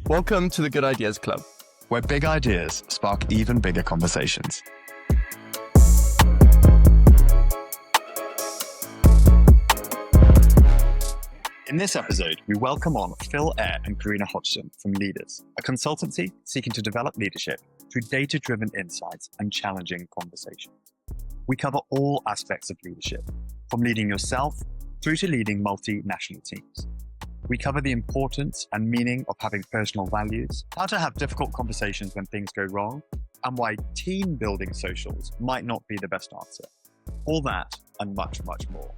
Welcome to the Good Ideas Club, where big ideas spark even bigger conversations. In this episode, we welcome on Phil Eyre and Karina Hodgson from Leaders, a consultancy seeking to develop leadership through data-driven insights and challenging conversations. We cover all aspects of leadership, from leading yourself through to leading multinational teams. We cover the importance and meaning of having personal values, how to have difficult conversations when things go wrong, and why team building socials might not be the best answer. All that and much, much more.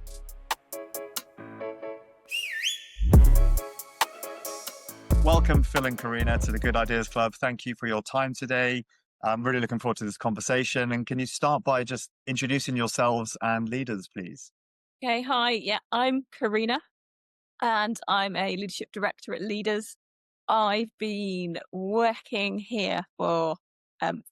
Welcome, Phil and Karina, to the Good Ideas Club. Thank you for your time today. I'm really looking forward to this conversation. And can you start by just introducing yourselves and Leaders, please? Okay, hi. Yeah, I'm Karina, and I'm a leadership director at Leaders. I've been working here for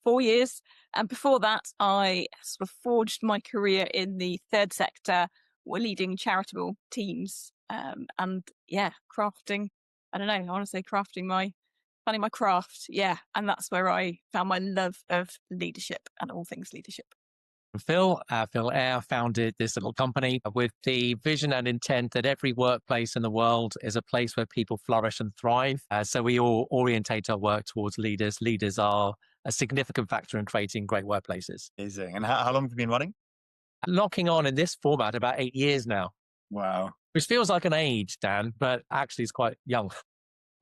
4 years. And before that, I sort of forged my career in the third sector, leading charitable teams. Crafting. I don't know. I want to say finding my craft. Yeah. And that's where I found my love of leadership and all things leadership. Phil Eyre founded this little company with the vision and intent that every workplace in the world is a place where people flourish and thrive. So we all orientate our work towards leaders. Leaders are a significant factor in creating great workplaces. Amazing. And how long have you been running? Locking on in this format about 8 years now. Wow. Which feels like an age, Dan, but actually is quite young.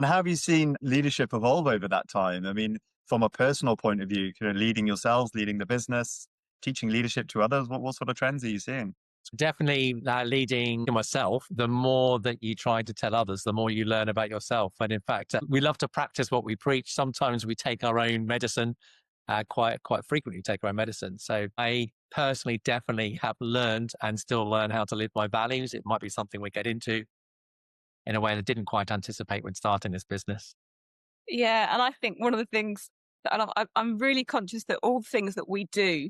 And how have you seen leadership evolve over that time? I mean, from a personal point of view, leading yourselves, leading the business, teaching leadership to others, what sort of trends are you seeing? Definitely leading myself. The more that you try to tell others, the more you learn about yourself. And in fact, we love to practice what we preach. Sometimes we take our own medicine, quite frequently take our own medicine. So I personally definitely have learned and still learn how to live my values. It might be something we get into in a way that I didn't quite anticipate when starting this business. Yeah, and I think one of the things that I'm really conscious that all the things that we do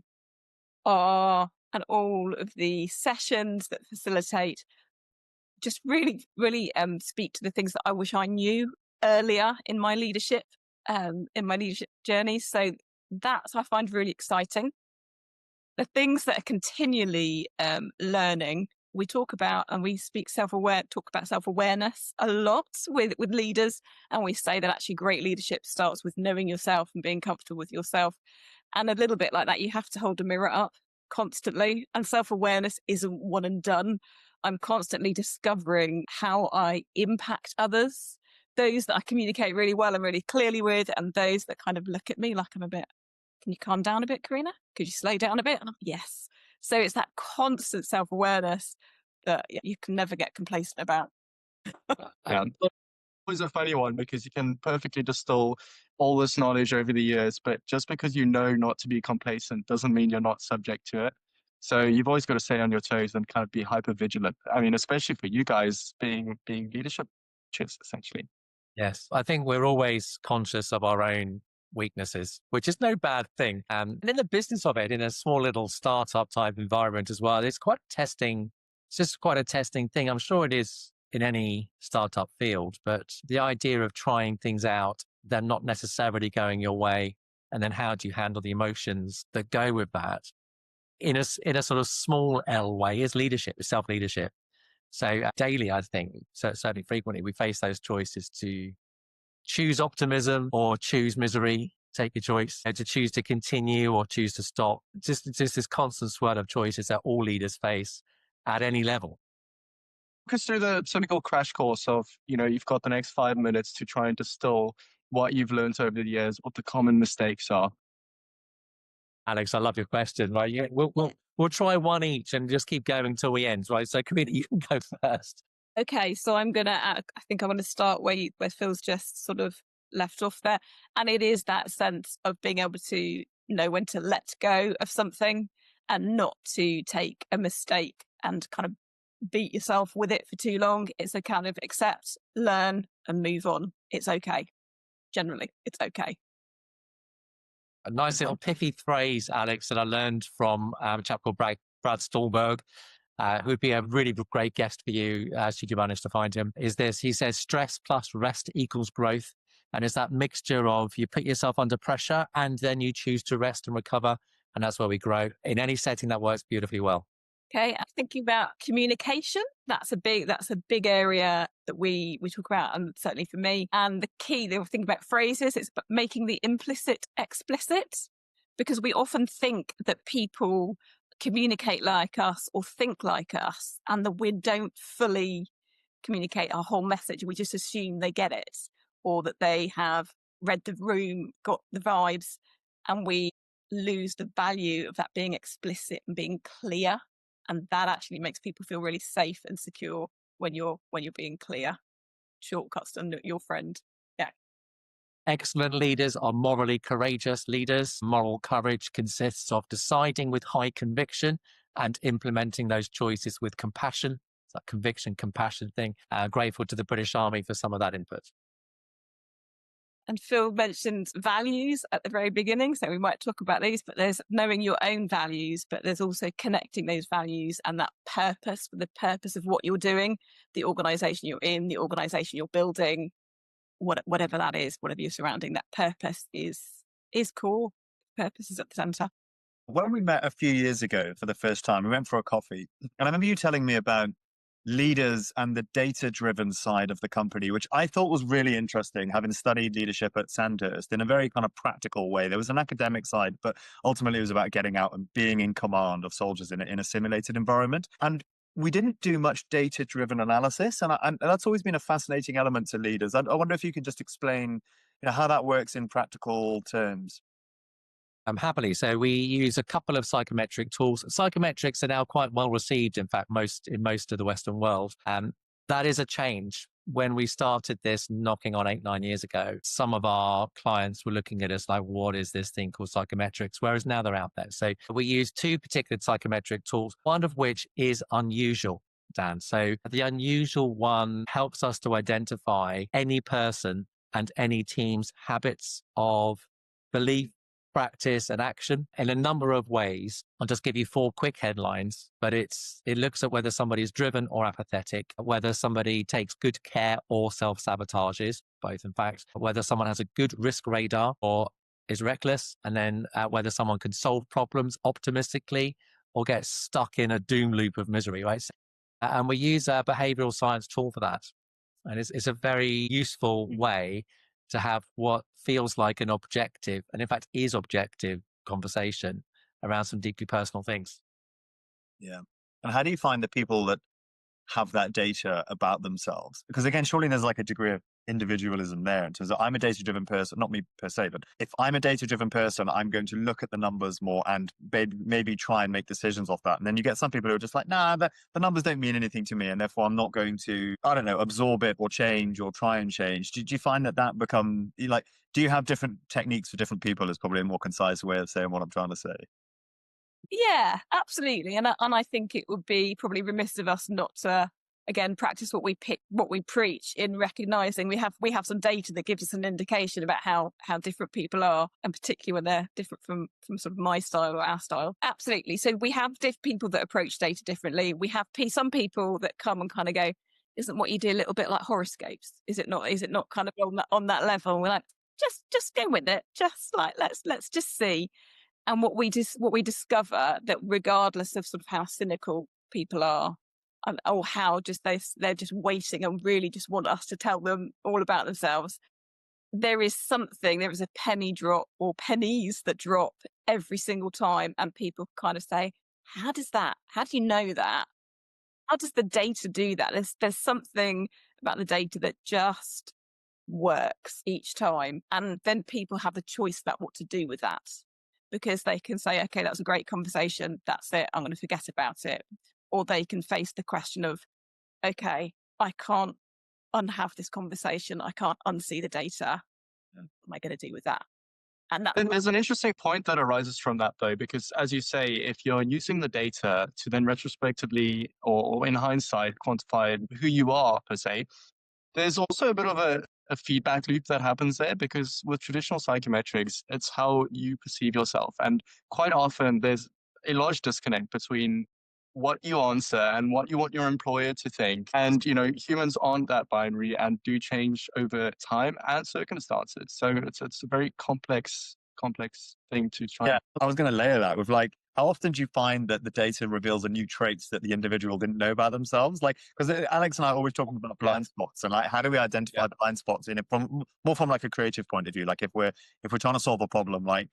and all of the sessions that facilitate just really, really speak to the things that I wish I knew earlier in my leadership journey. So that's I find really exciting. The things that are continually learning, we talk about, and we talk about self-awareness a lot with leaders. And we say that actually great leadership starts with knowing yourself and being comfortable with yourself. And a little bit like that, you have to hold a mirror up constantly. And self-awareness isn't one and done. I'm constantly discovering how I impact others, those that I communicate really well and really clearly with, and those that kind of look at me like I'm a bit, can you calm down a bit, Karina? Could you slow down a bit? And I'm, yes. So it's that constant self-awareness that you can never get complacent about. Yeah. It's a funny one because you can perfectly distill all this knowledge over the years, but just because you know not to be complacent doesn't mean you're not subject to it. So you've always got to stay on your toes and kind of be hyper vigilant. I mean, especially for you guys being leadership coaches, essentially. Yes, I think we're always conscious of our own weaknesses, which is no bad thing. And in the business of it, in a small little startup type environment as well, it's just quite a testing thing. I'm sure it is in any startup field, but the idea of trying things out, them not necessarily going your way, and then how do you handle the emotions that go with that in a sort of small L way is leadership, is self-leadership. So daily, I think, certainly frequently, we face those choices to choose optimism or choose misery. Take your choice. To choose to continue or choose to stop. Just this constant swirl of choices that all leaders face at any level. Walk us through the typical crash course of, you've got the next 5 minutes to try and distill what you've learned over the years, what the common mistakes are. Alex, I love your question. Right, yeah, we'll try one each and just keep going until we end. Right, so Karina, you can go first. Okay, so I think I'm going to start where Phil's just sort of left off there, and it is that sense of being able to know when to let go of something and not to take a mistake and kind of beat yourself with it for too long. It's a kind of accept, learn, and move on. It's okay. Generally, it's okay. A nice little pithy phrase, Alex, that I learned from a chap called Brad Stolberg, who would be a really great guest for you, should you manage to find him, is this. He says, stress plus rest equals growth. And it's that mixture of you put yourself under pressure and then you choose to rest and recover. And that's where we grow. In any setting, that works beautifully well. Okay, and thinking about communication, that's a big area that we talk about, and certainly for me. And the key, they were thinking about phrases, it's making the implicit explicit, because we often think that people communicate like us or think like us, and that we don't fully communicate our whole message. We just assume they get it, or that they have read the room, got the vibes, and we lose the value of that being explicit and being clear. And that actually makes people feel really safe and secure when you're being clear. Shortcuts to your friend. Yeah. Excellent leaders are morally courageous leaders. Moral courage consists of deciding with high conviction and implementing those choices with compassion. It's that conviction, compassion thing. Grateful to the British Army for some of that input. And Phil mentioned values at the very beginning, so we might talk about these, but there's knowing your own values, but there's also connecting those values and that purpose with the purpose of what you're doing, the organization you're in, the organization you're building, whatever that is, whatever you're surrounding, that purpose is core. Purpose is at the center. When we met a few years ago for the first time, we went for a coffee, and I remember you telling me about leaders and the data-driven side of the company, which I thought was really interesting, having studied leadership at Sandhurst in a very kind of practical way. There was an academic side, but ultimately it was about getting out and being in command of soldiers in a simulated environment. And we didn't do much data-driven analysis, and that's always been a fascinating element to leaders. I wonder if you could just explain, how that works in practical terms. Happily. So we use a couple of psychometric tools. Psychometrics are now quite well received, in fact, in most of the Western world. That is a change. When we started this knocking on 8-9 years ago, some of our clients were looking at us like, what is this thing called psychometrics? Whereas now they're out there. So we use two particular psychometric tools, one of which is unusual, Dan. So the unusual one helps us to identify any person and any team's habits of belief, practice and action in a number of ways. I'll just give you 4 quick headlines, but it looks at whether somebody is driven or apathetic, whether somebody takes good care or self-sabotages, both in fact, whether someone has a good risk radar or is reckless, and then whether someone can solve problems optimistically or get stuck in a doom loop of misery, right? And we use a behavioral science tool for that. And it's a very useful way to have what feels like an objective, and in fact is objective, conversation around some deeply personal things. Yeah. And how do you find the people that have that data about themselves? Because again, surely there's like a degree of individualism there in terms of I'm a data-driven person, not me per se, but if I'm a data-driven person, I'm going to look at the numbers more and maybe try and make decisions off that. And then you get some people who are just like, nah, the numbers don't mean anything to me, and therefore I'm not going to, I don't know, absorb it or change or try and change. Do you find that become, do you have different techniques for different people is probably a more concise way of saying what I'm trying to say. Yeah, absolutely. And I think it would be probably remiss of us not to, again, practice what we preach in recognizing we have some data that gives us an indication about how different people are, and particularly when they're different from sort of my style or our style. Absolutely. So we have people that approach data differently. We have some people that come and kind of go, isn't what you do a little bit like horoscopes? Is it not kind of on that level? And we're like, just go with it. Just like, let's just see. And what we discover, that regardless of sort of how cynical people are, or how they're just waiting and really just want us to tell them all about themselves, there is a penny drop or pennies that drop every single time, and people kind of say, how do you know that? How does the data do that? There's something about the data that just works each time, and then people have the choice about what to do with that. Because they can say, okay, that was a great conversation. That's it. I'm going to forget about it. Or they can face the question of, okay, I can't unhave this conversation. I can't unsee the data. What am I going to do with that? And there's an interesting point that arises from that, though, because as you say, if you're using the data to then retrospectively or in hindsight quantify who you are per se, there's also a bit of a feedback loop that happens there, because with traditional psychometrics, it's how you perceive yourself. And quite often there's a large disconnect between what you answer and what you want your employer to think. And, humans aren't that binary and do change over time and circumstances. So it's a very complex thing to try. Yeah, I was going to layer that with like, how often do you find that the data reveals a new traits that the individual didn't know about themselves? Like, because Alex and I are always talking about blind spots and like, how do we identify blind spots in it from more from like a creative point of view? Like if we're trying to solve a problem, like,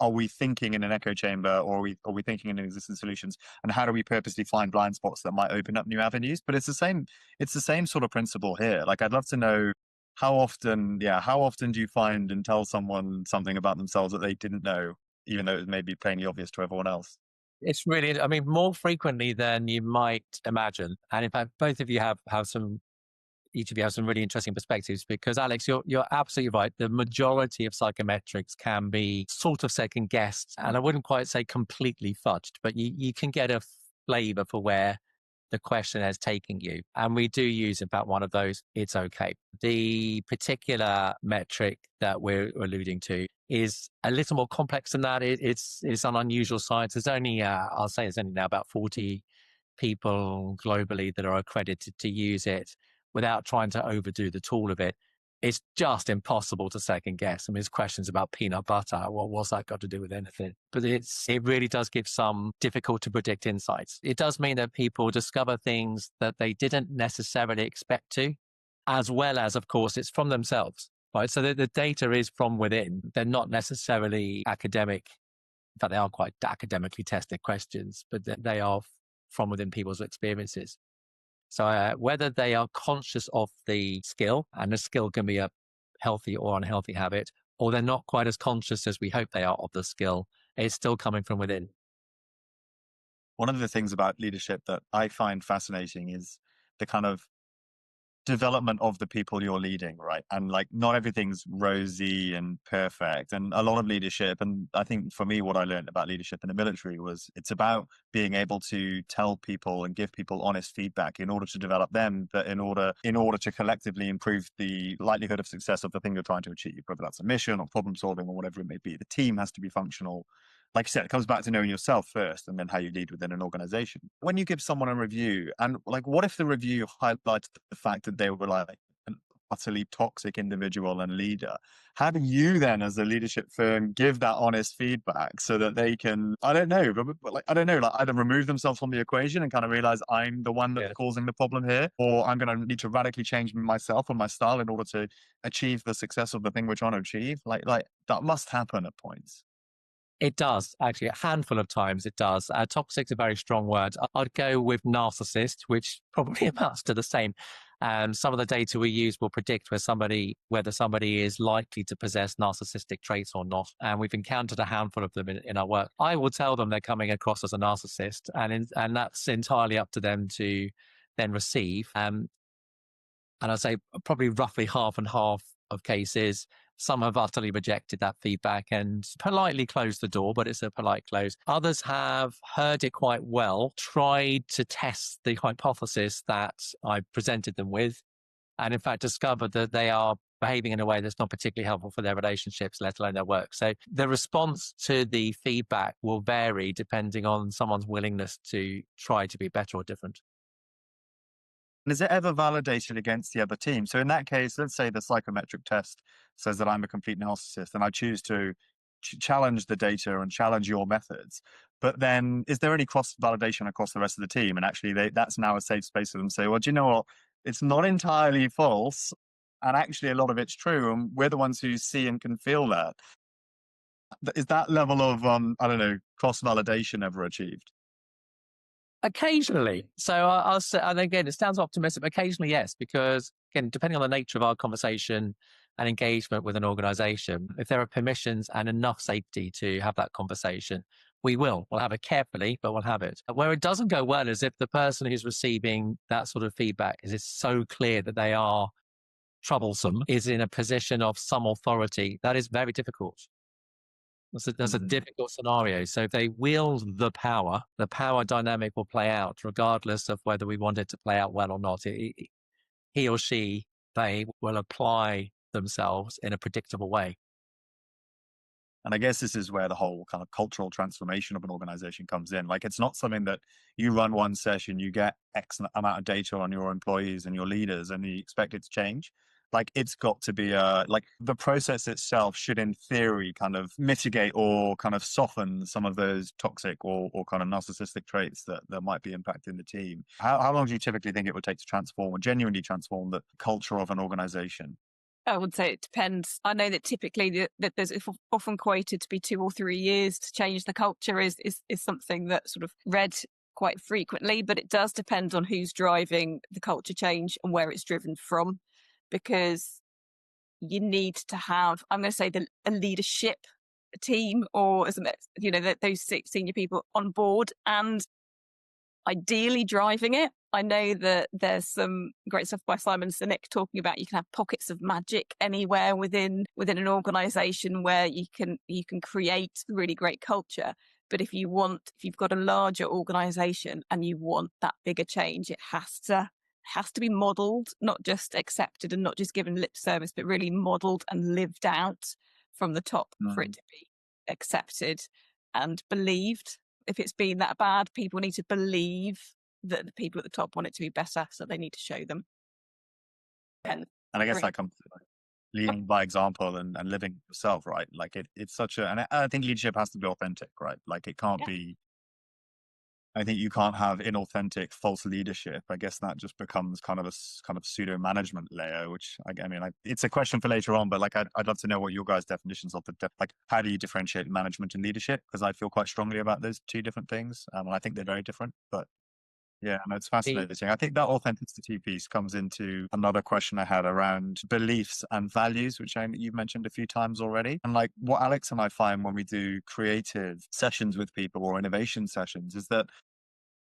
are we thinking in an echo chamber or are we thinking in existing solutions? And how do we purposely find blind spots that might open up new avenues? But it's the same sort of principle here. Like, I'd love to know how often do you find and tell someone something about themselves that they didn't know, even though it may be plainly obvious to everyone else? It's really, I mean, more frequently than you might imagine. And in fact, both of you have each of you have some really interesting perspectives because Alex, you're absolutely right. The majority of psychometrics can be sort of second guessed, and I wouldn't quite say completely fudged, but you can get a flavor for where the questionnaire is taking you. And we do use, in fact, one of those, it's okay. The particular metric that we're alluding to is a little more complex than that. It's an unusual science. There's only, I'll say there's only now about 40 people globally that are accredited to use it without trying to overdo the tool of it. It's just impossible to second guess. I mean, there's questions about peanut butter. Well, what's that got to do with anything? But it really does give some difficult to predict insights. It does mean that people discover things that they didn't necessarily expect to, as well as, of course, it's from themselves, right? So the data is from within. They're not necessarily academic. In fact, they are quite academically tested questions, but they are from within people's experiences. So whether they are conscious of the skill, and the skill can be a healthy or unhealthy habit, or they're not quite as conscious as we hope they are of the skill, it's still coming from within. One of the things about leadership that I find fascinating is the kind of development of the people you're leading, right? And like, not everything's rosy and perfect. And a lot of leadership, and I think for me, what I learned about leadership in the military was it's about being able to tell people and give people honest feedback in order to develop them, but in order to collectively improve the likelihood of success of the thing you're trying to achieve, whether that's a mission or problem solving or whatever it may be. The team has to be functional. Like you said, it comes back to knowing yourself first and then how you lead within an organization. When you give someone a review, and like, what if the review highlights the fact that they were like an utterly toxic individual and leader? How do you then, as a leadership firm, give that honest feedback so that they can, I don't know, like either remove themselves from the equation and kind of realize I'm the one that's causing the problem here, or I'm going to need to radically change myself and my style in order to achieve the success of the thing we're trying to achieve? Like that must happen at points. It does, actually. A handful of times it does. Toxic's a very strong word. I'd go with narcissist, which probably amounts to the same. Some of the data we use will predict whether somebody is likely to possess narcissistic traits or not. And we've encountered a handful of them in our work. I will tell them they're coming across as a narcissist, and that's entirely up to them to then receive. And I'd say probably roughly half and half of cases, some have utterly rejected that feedback and politely closed the door, but it's a polite close. Others have heard it quite well, tried to test the hypothesis that I presented them with, and in fact discovered that they are behaving in a way that's not particularly helpful for their relationships, let alone their work. So the response to the feedback will vary depending on someone's willingness to try to be better or different. And is it ever validated against the other team? So in that case, let's say the psychometric test says that I'm a complete narcissist and I choose to challenge the data and challenge your methods. But then is there any cross-validation across the rest of the team? And actually that's now a safe space for them to say, well, do you know what? It's not entirely false. And actually a lot of it's true. And we're the ones who see and can feel that. Is that level of, cross-validation ever achieved? Occasionally. So I'll say, and again, it sounds optimistic, but occasionally, yes, because again, depending on the nature of our conversation and engagement with an organization, if there are permissions and enough safety to have that conversation, we'll have it carefully, but we'll have it. Where it doesn't go well is if the person who's receiving that sort of feedback is so clear that they are troublesome, is in a position of some authority. That is very difficult. That's a difficult scenario. So if they wield the power dynamic will play out regardless of whether we want it to play out well or not. He or she, they will apply themselves in a predictable way. And I guess this is where the whole kind of cultural transformation of an organization comes in. Like, it's not something that you run one session, you get X amount of data on your employees and your leaders, and you expect it to change. Like, it's got to be like the process itself should, in theory, kind of mitigate or kind of soften some of those toxic or kind of narcissistic traits that might be impacting the team. How long do you typically think it would take to transform or genuinely transform the culture of an organization? I would say it depends. I know that typically that there's often quoted to be 2 or 3 years to change the culture is something that sort of read quite frequently, but it does depend on who's driving the culture change and where it's driven from, because you need to have, I'm going to say, a leadership team, or those 6 senior people on board and ideally driving it. I know that there's some great stuff by Simon Sinek talking about you can have pockets of magic anywhere within an organization where you can create really great culture. But if you've got a larger organization and you want that bigger change, it has to be modeled, not just accepted and not just given lip service, but really modeled and lived out from the top for it to be accepted and believed. If it's been that bad, people need to believe that the people at the top want it to be better, so they need to show them. And I guess that comes to like leading by example and living yourself, right? Like it's such a, and I think leadership has to be authentic, right? Like it can't be, I think you can't have inauthentic false leadership. I guess that just becomes kind of a pseudo management layer, which I mean, it's a question for later on, but like, I'd love to know what your guys' definitions of like, how do you differentiate management and leadership? Because I feel quite strongly about those two different things. And I think they're very different, but yeah, no, it's fascinating. I think that authenticity piece comes into another question I had around beliefs and values, which you've mentioned a few times already. And like what Alex and I find when we do creative sessions with people or innovation sessions is that,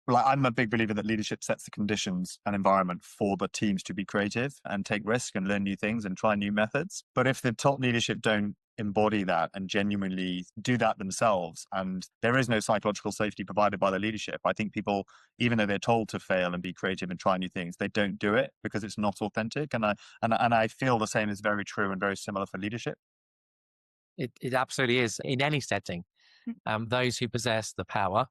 like, I'm a big believer that leadership sets the conditions and environment for the teams to be creative and take risk and learn new things and try new methods. But if the top leadership don't embody that and genuinely do that themselves, and there is no psychological safety provided by the leadership, I think people, even though they're told to fail and be creative and try new things, they don't do it because it's not authentic. And I feel the same is very true and very similar for leadership. It absolutely is in any setting. Those who possess the power,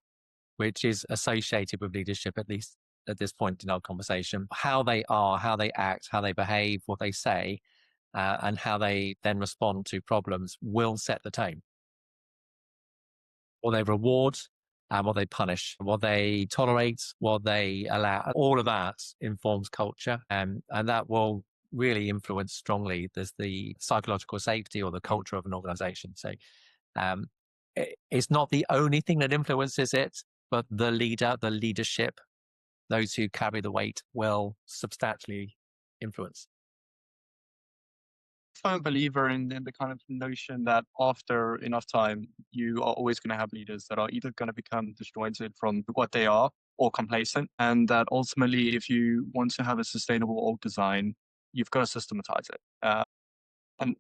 which is associated with leadership, at least at this point in our conversation, how they are, how they act, how they behave, what they say, and how they then respond to problems will set the tone. What they reward, what they punish, what they tolerate, what they allow, all of that informs culture. And that will really influence strongly the psychological safety or the culture of an organization. So it's not the only thing that influences it, but the leader, the leadership, those who carry the weight will substantially influence. I'm a believer in the kind of notion that after enough time, you are always going to have leaders that are either going to become disjointed from what they are or complacent. And that ultimately, if you want to have a sustainable org design, you've got to systematize it. And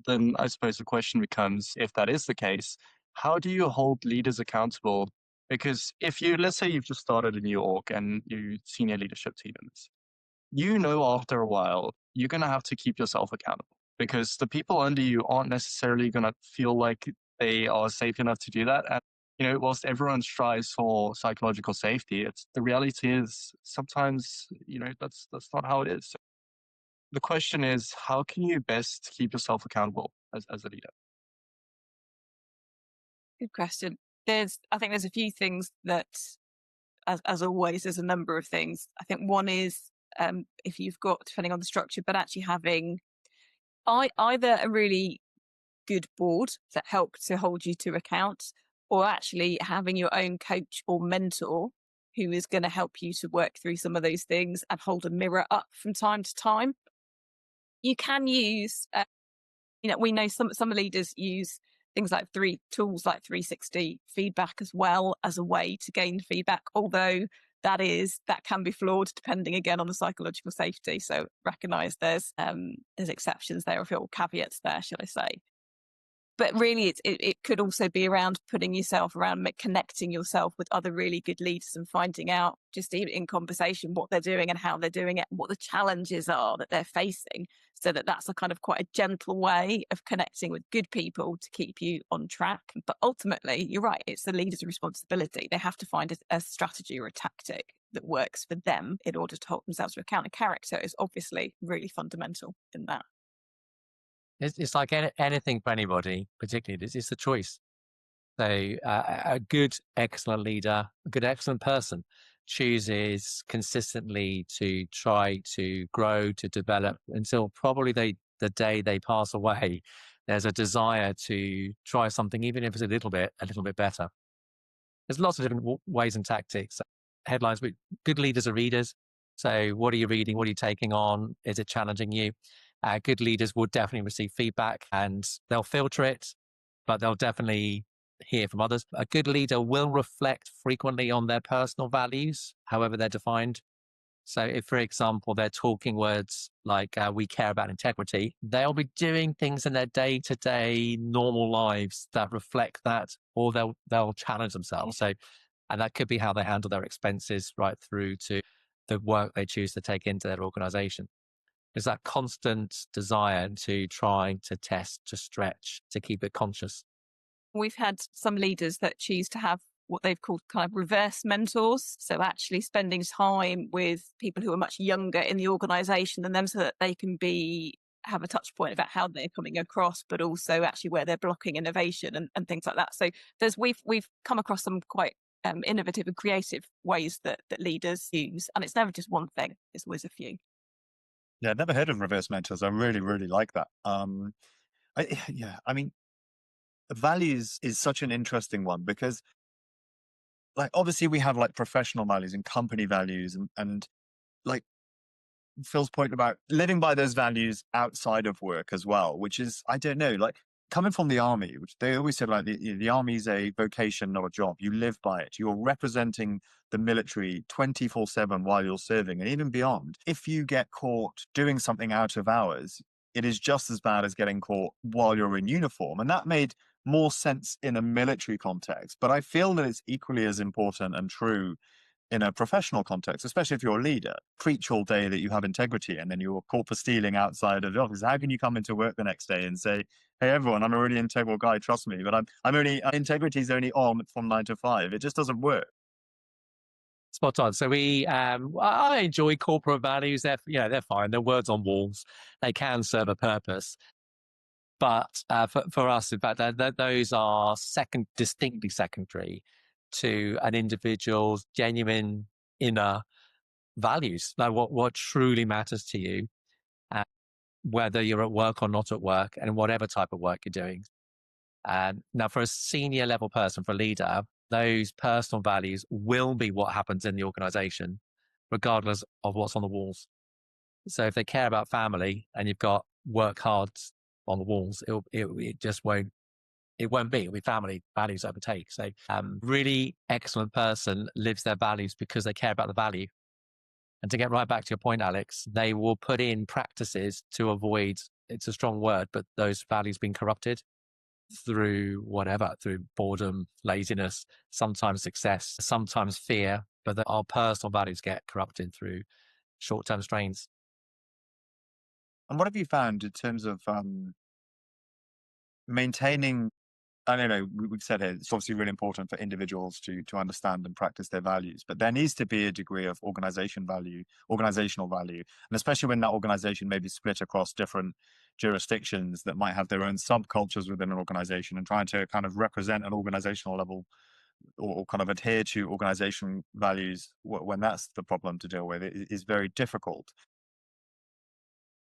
then I suppose the question becomes, if that is the case, how do you hold leaders accountable? Because let's say you've just started a new org and you senior leadership team in this, after a while, you're going to have to keep yourself accountable because the people under you aren't necessarily going to feel like they are safe enough to do that. And, whilst everyone strives for psychological safety, the reality is sometimes, that's not how it is. So the question is, how can you best keep yourself accountable as a leader? Good question. I think there's a few things that, as always, there's a number of things. I think one is if you've got, depending on the structure, but actually having either a really good board that help to hold you to account, or actually having your own coach or mentor who is going to help you to work through some of those things and hold a mirror up from time to time. You can use, we know some leaders use things like tools like 360 feedback as well as a way to gain feedback, although that can be flawed depending again on the psychological safety. So recognize there's exceptions there, or caveats there, shall I say. But really, it could also be around putting yourself around, connecting yourself with other really good leaders and finding out, just even in conversation, what they're doing and how they're doing it, what the challenges are that they're facing. So that's a kind of quite a gentle way of connecting with good people to keep you on track. But ultimately, you're right, it's the leader's responsibility. They have to find a strategy or a tactic that works for them in order to hold themselves to account. And character is obviously really fundamental in that. It's like anything for anybody, particularly, it's the choice. So a good, excellent leader, a good, excellent person chooses consistently to try to grow, to develop until probably the day they pass away. There's a desire to try something, even if it's a little bit better. There's lots of different ways and tactics. Headlines, but good leaders are readers. So what are you reading? What are you taking on? Is it challenging you? Good leaders will definitely receive feedback and they'll filter it, but they'll definitely hear from others. A good leader will reflect frequently on their personal values, however they're defined. So if, for example, they're talking words like we care about integrity, they'll be doing things in their day-to-day normal lives that reflect that, or they'll challenge themselves. So, and that could be how they handle their expenses right through to the work they choose to take into their organization. There's that constant desire to try to test, to stretch, to keep it conscious. We've had some leaders that choose to have what they've called kind of reverse mentors. So actually spending time with people who are much younger in the organization than them, so that they can have a touch point about how they're coming across, but also actually where they're blocking innovation and things like that. So we've come across some quite innovative and creative ways that leaders use. And it's never just one thing, it's always a few. Yeah, I've never heard of reverse mentors. I really, really like that. I mean, values is such an interesting one because, like, obviously we have like professional values and company values and like Phil's point about living by those values outside of work as well, which is, I don't know, like coming from the army, which they always said, like the army is a vocation, not a job. You live by it. You're representing the military 24/7 while you're serving and even beyond. If you get caught doing something out of hours, it is just as bad as getting caught while you're in uniform. And that made more sense in a military context. But I feel that it's equally as important and true in a professional context, especially if you're a leader. Preach all day that you have integrity and then you're caught for stealing outside of the office. How can you come into work the next day and say, hey, everyone, I'm a really integral guy, trust me, but integrity is only on from 9 to 5. It just doesn't work. Spot on. So I enjoy corporate values. They're fine. They're words on walls. They can serve a purpose. But for us, in fact, those are distinctly secondary to an individual's genuine inner values, like what truly matters to you, whether you're at work or not at work, and whatever type of work you're doing. Now, for a senior level person, for a leader, those personal values will be what happens in the organization, regardless of what's on the walls. So if they care about family and you've got work hard on the walls, it just won't. It won't be. It'll be family values overtake. So, really excellent person lives their values because they care about the value. And to get right back to your point, Alex, they will put in practices to avoid, it's a strong word, but those values being corrupted through through boredom, laziness, sometimes success, sometimes fear, but our personal values get corrupted through short-term strains. And what have you found in terms of maintaining, I don't know, we've said it, it's obviously really important for individuals to understand and practice their values, but there needs to be a degree of organizational value, and especially when that organization may be split across different jurisdictions that might have their own subcultures within an organization, and trying to kind of represent an organizational level or kind of adhere to organization values when that's the problem to deal with, it is very difficult.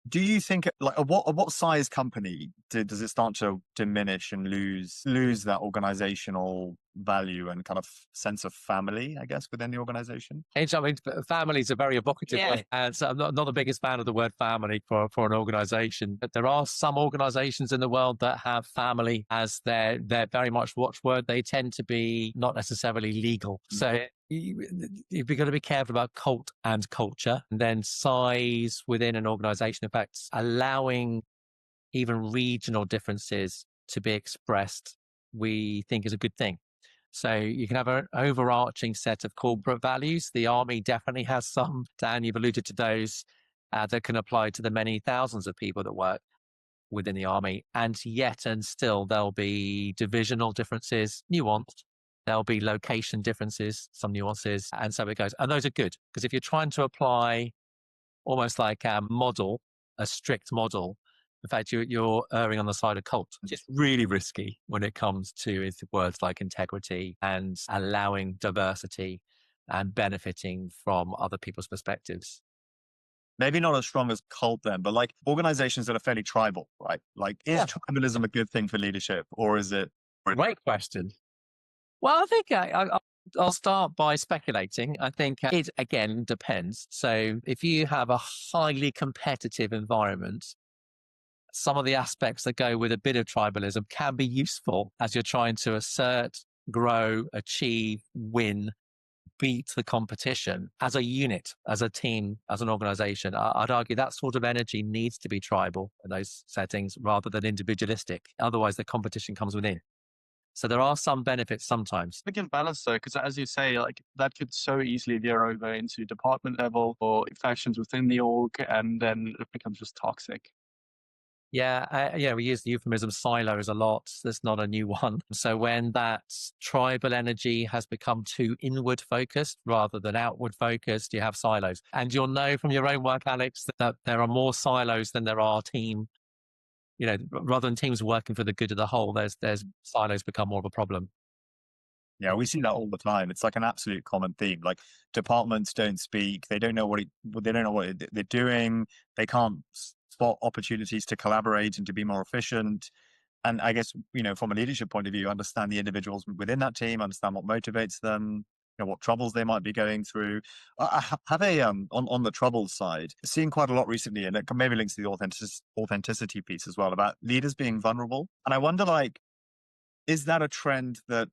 Do you think, like, what size company does it start to diminish and lose that organizational value and kind of sense of family, I guess, within the organization? I mean, family is a very evocative word, and so I'm not the biggest fan of the word family for an organization. But there are some organizations in the world that have family as their very much watchword. They tend to be not necessarily legal. So you've got to be careful about cult and culture, and then size within an organization. In fact, allowing even regional differences to be expressed, we think is a good thing. So you can have an overarching set of corporate values. The army definitely has some. Dan, you've alluded to those that can apply to the many thousands of people that work within the army. And yet and still, there'll be divisional differences, nuanced. There'll be location differences, some nuances, and so it goes. And those are good, because if you're trying to apply almost like a model, a strict model, in fact, you're erring on the side of cult, which is really risky when it comes to words like integrity and allowing diversity and benefiting from other people's perspectives. Maybe not as strong as cult then, but like organizations that are fairly tribal, right? Like, is tribalism a good thing for leadership, or is it? Great question. Well, I think I'll start by speculating. I think it, again, depends. So if you have a highly competitive environment, some of the aspects that go with a bit of tribalism can be useful as you're trying to assert, grow, achieve, win, beat the competition as a unit, as a team, as an organization. I'd argue that sort of energy needs to be tribal in those settings rather than individualistic. Otherwise, the competition comes within. So there are some benefits sometimes. We can balance though, because as you say, like that could so easily veer over into department level or factions within the org, and then it becomes just toxic. Yeah, we use the euphemism silos a lot. That's not a new one. So when that tribal energy has become too inward focused rather than outward focused, you have silos. And you'll know from your own work, Alex, that there are more silos than there are team. Rather than teams working for the good of the whole, there's silos become more of a problem. Yeah, we see that all the time. It's like an absolute common theme. Like departments don't speak. They don't know what they're doing. They can't spot opportunities to collaborate and to be more efficient. And I guess, from a leadership point of view, understand the individuals within that team, understand what motivates them, what troubles they might be going through. I have on the troubles side, seen quite a lot recently, and it maybe links to the authenticity piece as well, about leaders being vulnerable. And I wonder, is that a trend that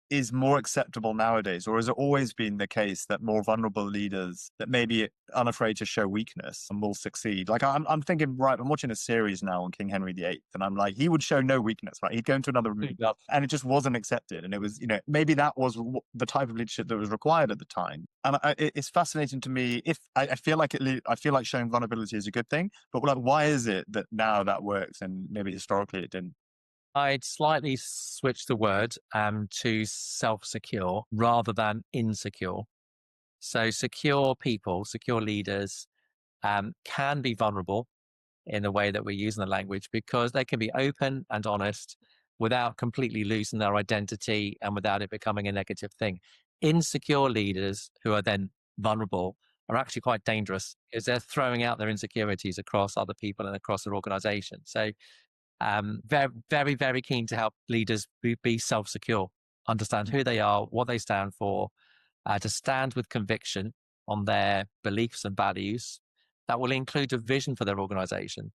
is more acceptable nowadays, or has it always been the case that more vulnerable leaders that may be unafraid to show weakness and will succeed? Like I'm thinking, right, I'm watching a series now on King Henry VIII, and I'm like, he would show no weakness, right? He'd go into another room, and it just wasn't accepted. And it was, maybe that was the type of leadership that was required at the time. And it's fascinating to me. If I feel like showing vulnerability is a good thing, but why is it that now that works and maybe historically it didn't? I'd slightly switch the word to self-secure rather than insecure. So secure people, secure leaders can be vulnerable in the way that we're using the language, because they can be open and honest without completely losing their identity and without it becoming a negative thing. Insecure leaders who are then vulnerable are actually quite dangerous, because they're throwing out their insecurities across other people and across their organization. So very, very, very keen to help leaders be self-secure, understand who they are, what they stand for, to stand with conviction on their beliefs and values. That will include a vision for their organization,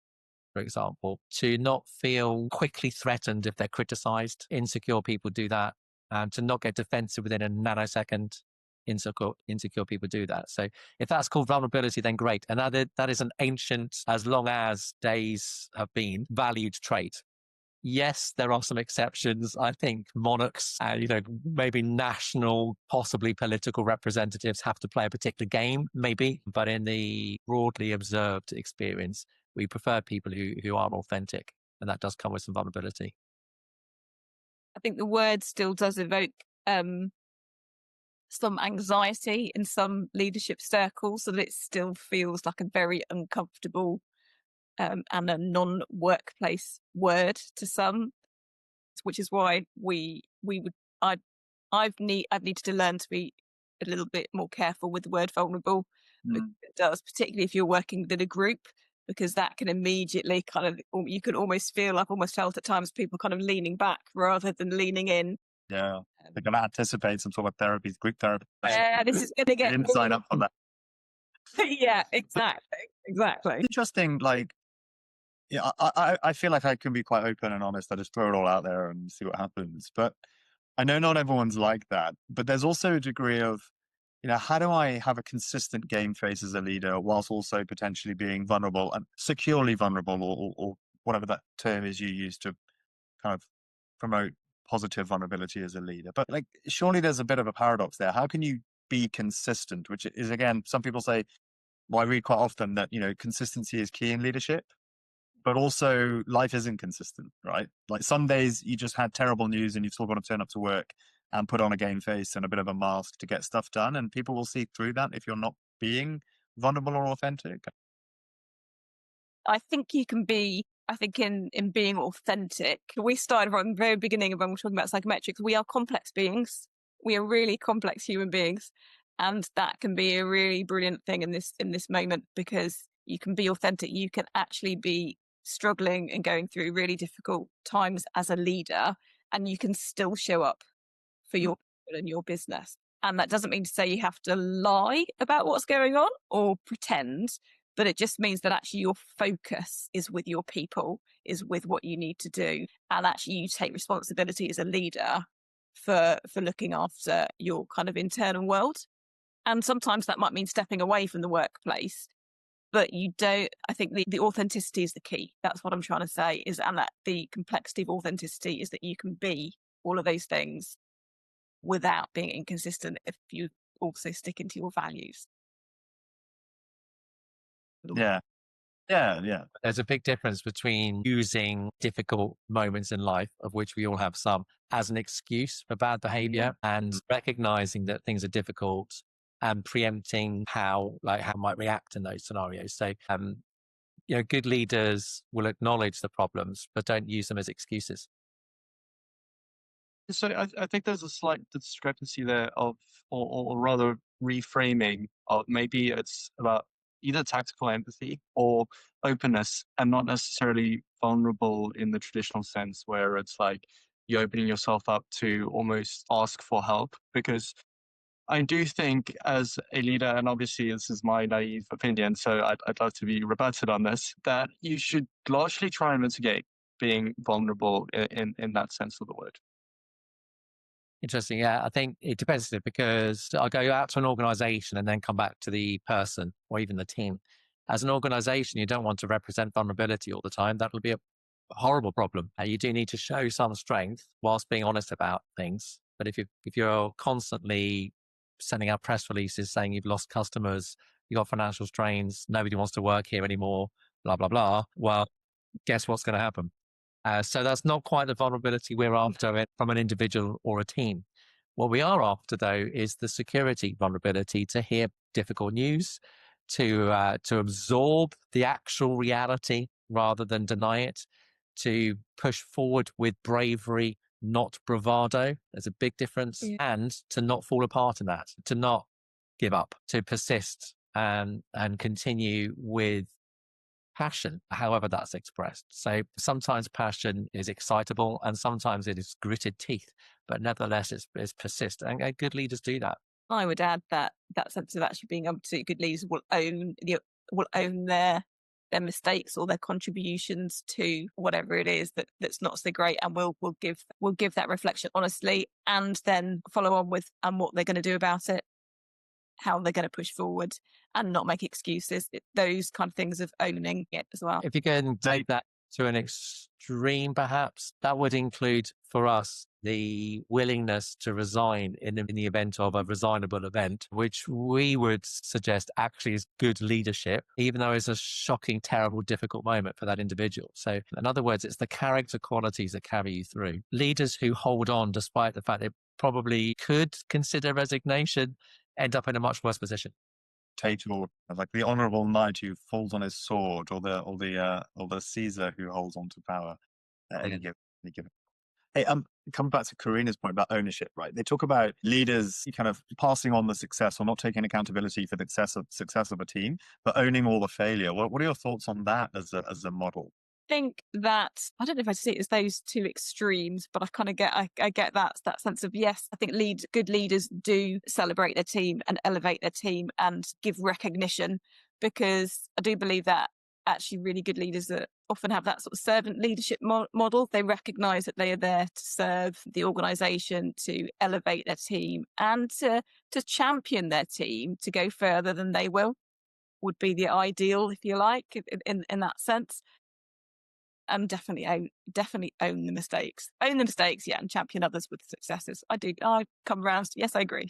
for example, to not feel quickly threatened if they're criticized. Insecure people do that, and to not get defensive within a nanosecond. Insecure people do that. So if that's called vulnerability, then great. And that is an ancient, as long as days have been, valued trait. Yes, there are some exceptions. I think monarchs, maybe national, possibly political representatives have to play a particular game, maybe. But in the broadly observed experience, we prefer people who are authentic. And that does come with some vulnerability. I think the word still does evoke some anxiety in some leadership circles, that it still feels like a very uncomfortable and a non-workplace word to some, which is why I've needed to learn to be a little bit more careful with the word vulnerable. It does, particularly if you're working within a group, because that can immediately you can almost felt at times people kind of leaning back rather than leaning in. Yeah, they're going to anticipate some sort of group therapy. Yeah, this is going to get. Didn't sign up for that. Yeah, exactly. Interesting. I feel like I can be quite open and honest. I just throw it all out there and see what happens. But I know not everyone's like that. But there's also a degree of, how do I have a consistent game face as a leader whilst also potentially being vulnerable and securely vulnerable, or whatever that term is you use to kind of promote positive vulnerability as a leader. But like, surely there's a bit of a paradox there. How can you be consistent? Which is, again, some people say, well, I read quite often that, consistency is key in leadership, but also life isn't consistent, right? Like some days you just had terrible news and you've still got to turn up to work and put on a game face and a bit of a mask to get stuff done. And people will see through that if you're not being vulnerable or authentic. I think you can be, I think in being authentic, we started from the very beginning when we're talking about psychometrics, we are complex beings. We are really complex human beings. And that can be a really brilliant thing in this moment, because you can be authentic. You can actually be struggling and going through really difficult times as a leader, and you can still show up for your people and your business. And that doesn't mean to say you have to lie about what's going on or pretend, but it just means that actually your focus is with your people, is with what you need to do. And actually you take responsibility as a leader for looking after your kind of internal world. And sometimes that might mean stepping away from the workplace, but you don't, I think the authenticity is the key. That's what I'm trying to say, and that the complexity of authenticity is that you can be all of those things without being inconsistent if you also stick into your values. Yeah. There's a big difference between using difficult moments in life, of which we all have some, as an excuse for bad behavior, and recognizing that things are difficult and preempting how I might react in those scenarios. So, good leaders will acknowledge the problems, but don't use them as excuses. So I think there's a slight discrepancy there or rather reframing of, maybe it's about either tactical empathy or openness, and not necessarily vulnerable in the traditional sense where it's like you're opening yourself up to almost ask for help. Because I do think as a leader, and obviously this is my naive opinion, so I'd love to be rebutted on this, that you should largely try and mitigate being vulnerable in that sense of the word. Interesting. Yeah, I think it depends, because I'll go out to an organization and then come back to the person or even the team. As an organization, you don't want to represent vulnerability all the time. That'll be a horrible problem. You do need to show some strength whilst being honest about things. But if you're constantly sending out press releases saying you've lost customers, you've got financial strains, nobody wants to work here anymore, blah, blah, blah, well, guess what's going to happen? So that's not quite the vulnerability we're after from an individual or a team. What we are after, though, is the security vulnerability to hear difficult news, to absorb the actual reality rather than deny it, to push forward with bravery, not bravado. There's a big difference. Yeah. And to not fall apart in that, to not give up, to persist and continue with passion, however that's expressed. So sometimes passion is excitable and sometimes it is gritted teeth, but nevertheless it's persist. And good leaders do that. I would add that sense of actually being able to, good leaders will own their mistakes or their contributions to whatever it is that's not so great, and will give that reflection honestly, and then follow on with what they're going to do about it, how they're going to push forward, and not make excuses. Those kind of things of owning it as well. If you can take that to an extreme, perhaps, that would include for us the willingness to resign in the event of a resignable event, which we would suggest actually is good leadership, even though it's a shocking, terrible, difficult moment for that individual. So in other words, it's the character qualities that carry you through. Leaders who hold on despite the fact they probably could consider resignation end up in a much worse position. Dictator, like the honourable knight who falls on his sword, or the Caesar who holds on to power at any given. Hey, coming back to Karina's point about ownership, right? They talk about leaders kind of passing on the success or not taking accountability for the success of a team, but owning all the failure. What are your thoughts on that as a model? I think that, I don't know if I see it as those two extremes, but I kind of get that sense of, yes, I think good leaders do celebrate their team and elevate their team and give recognition, because I do believe that actually really good leaders that often have that sort of servant leadership model. They recognize that they are there to serve the organization, to elevate their team, and to champion their team to go further than they would be the ideal, if you like, in that sense. and definitely own the mistakes. Own the mistakes, yeah, and champion others with successes. I come around. Yes, I agree.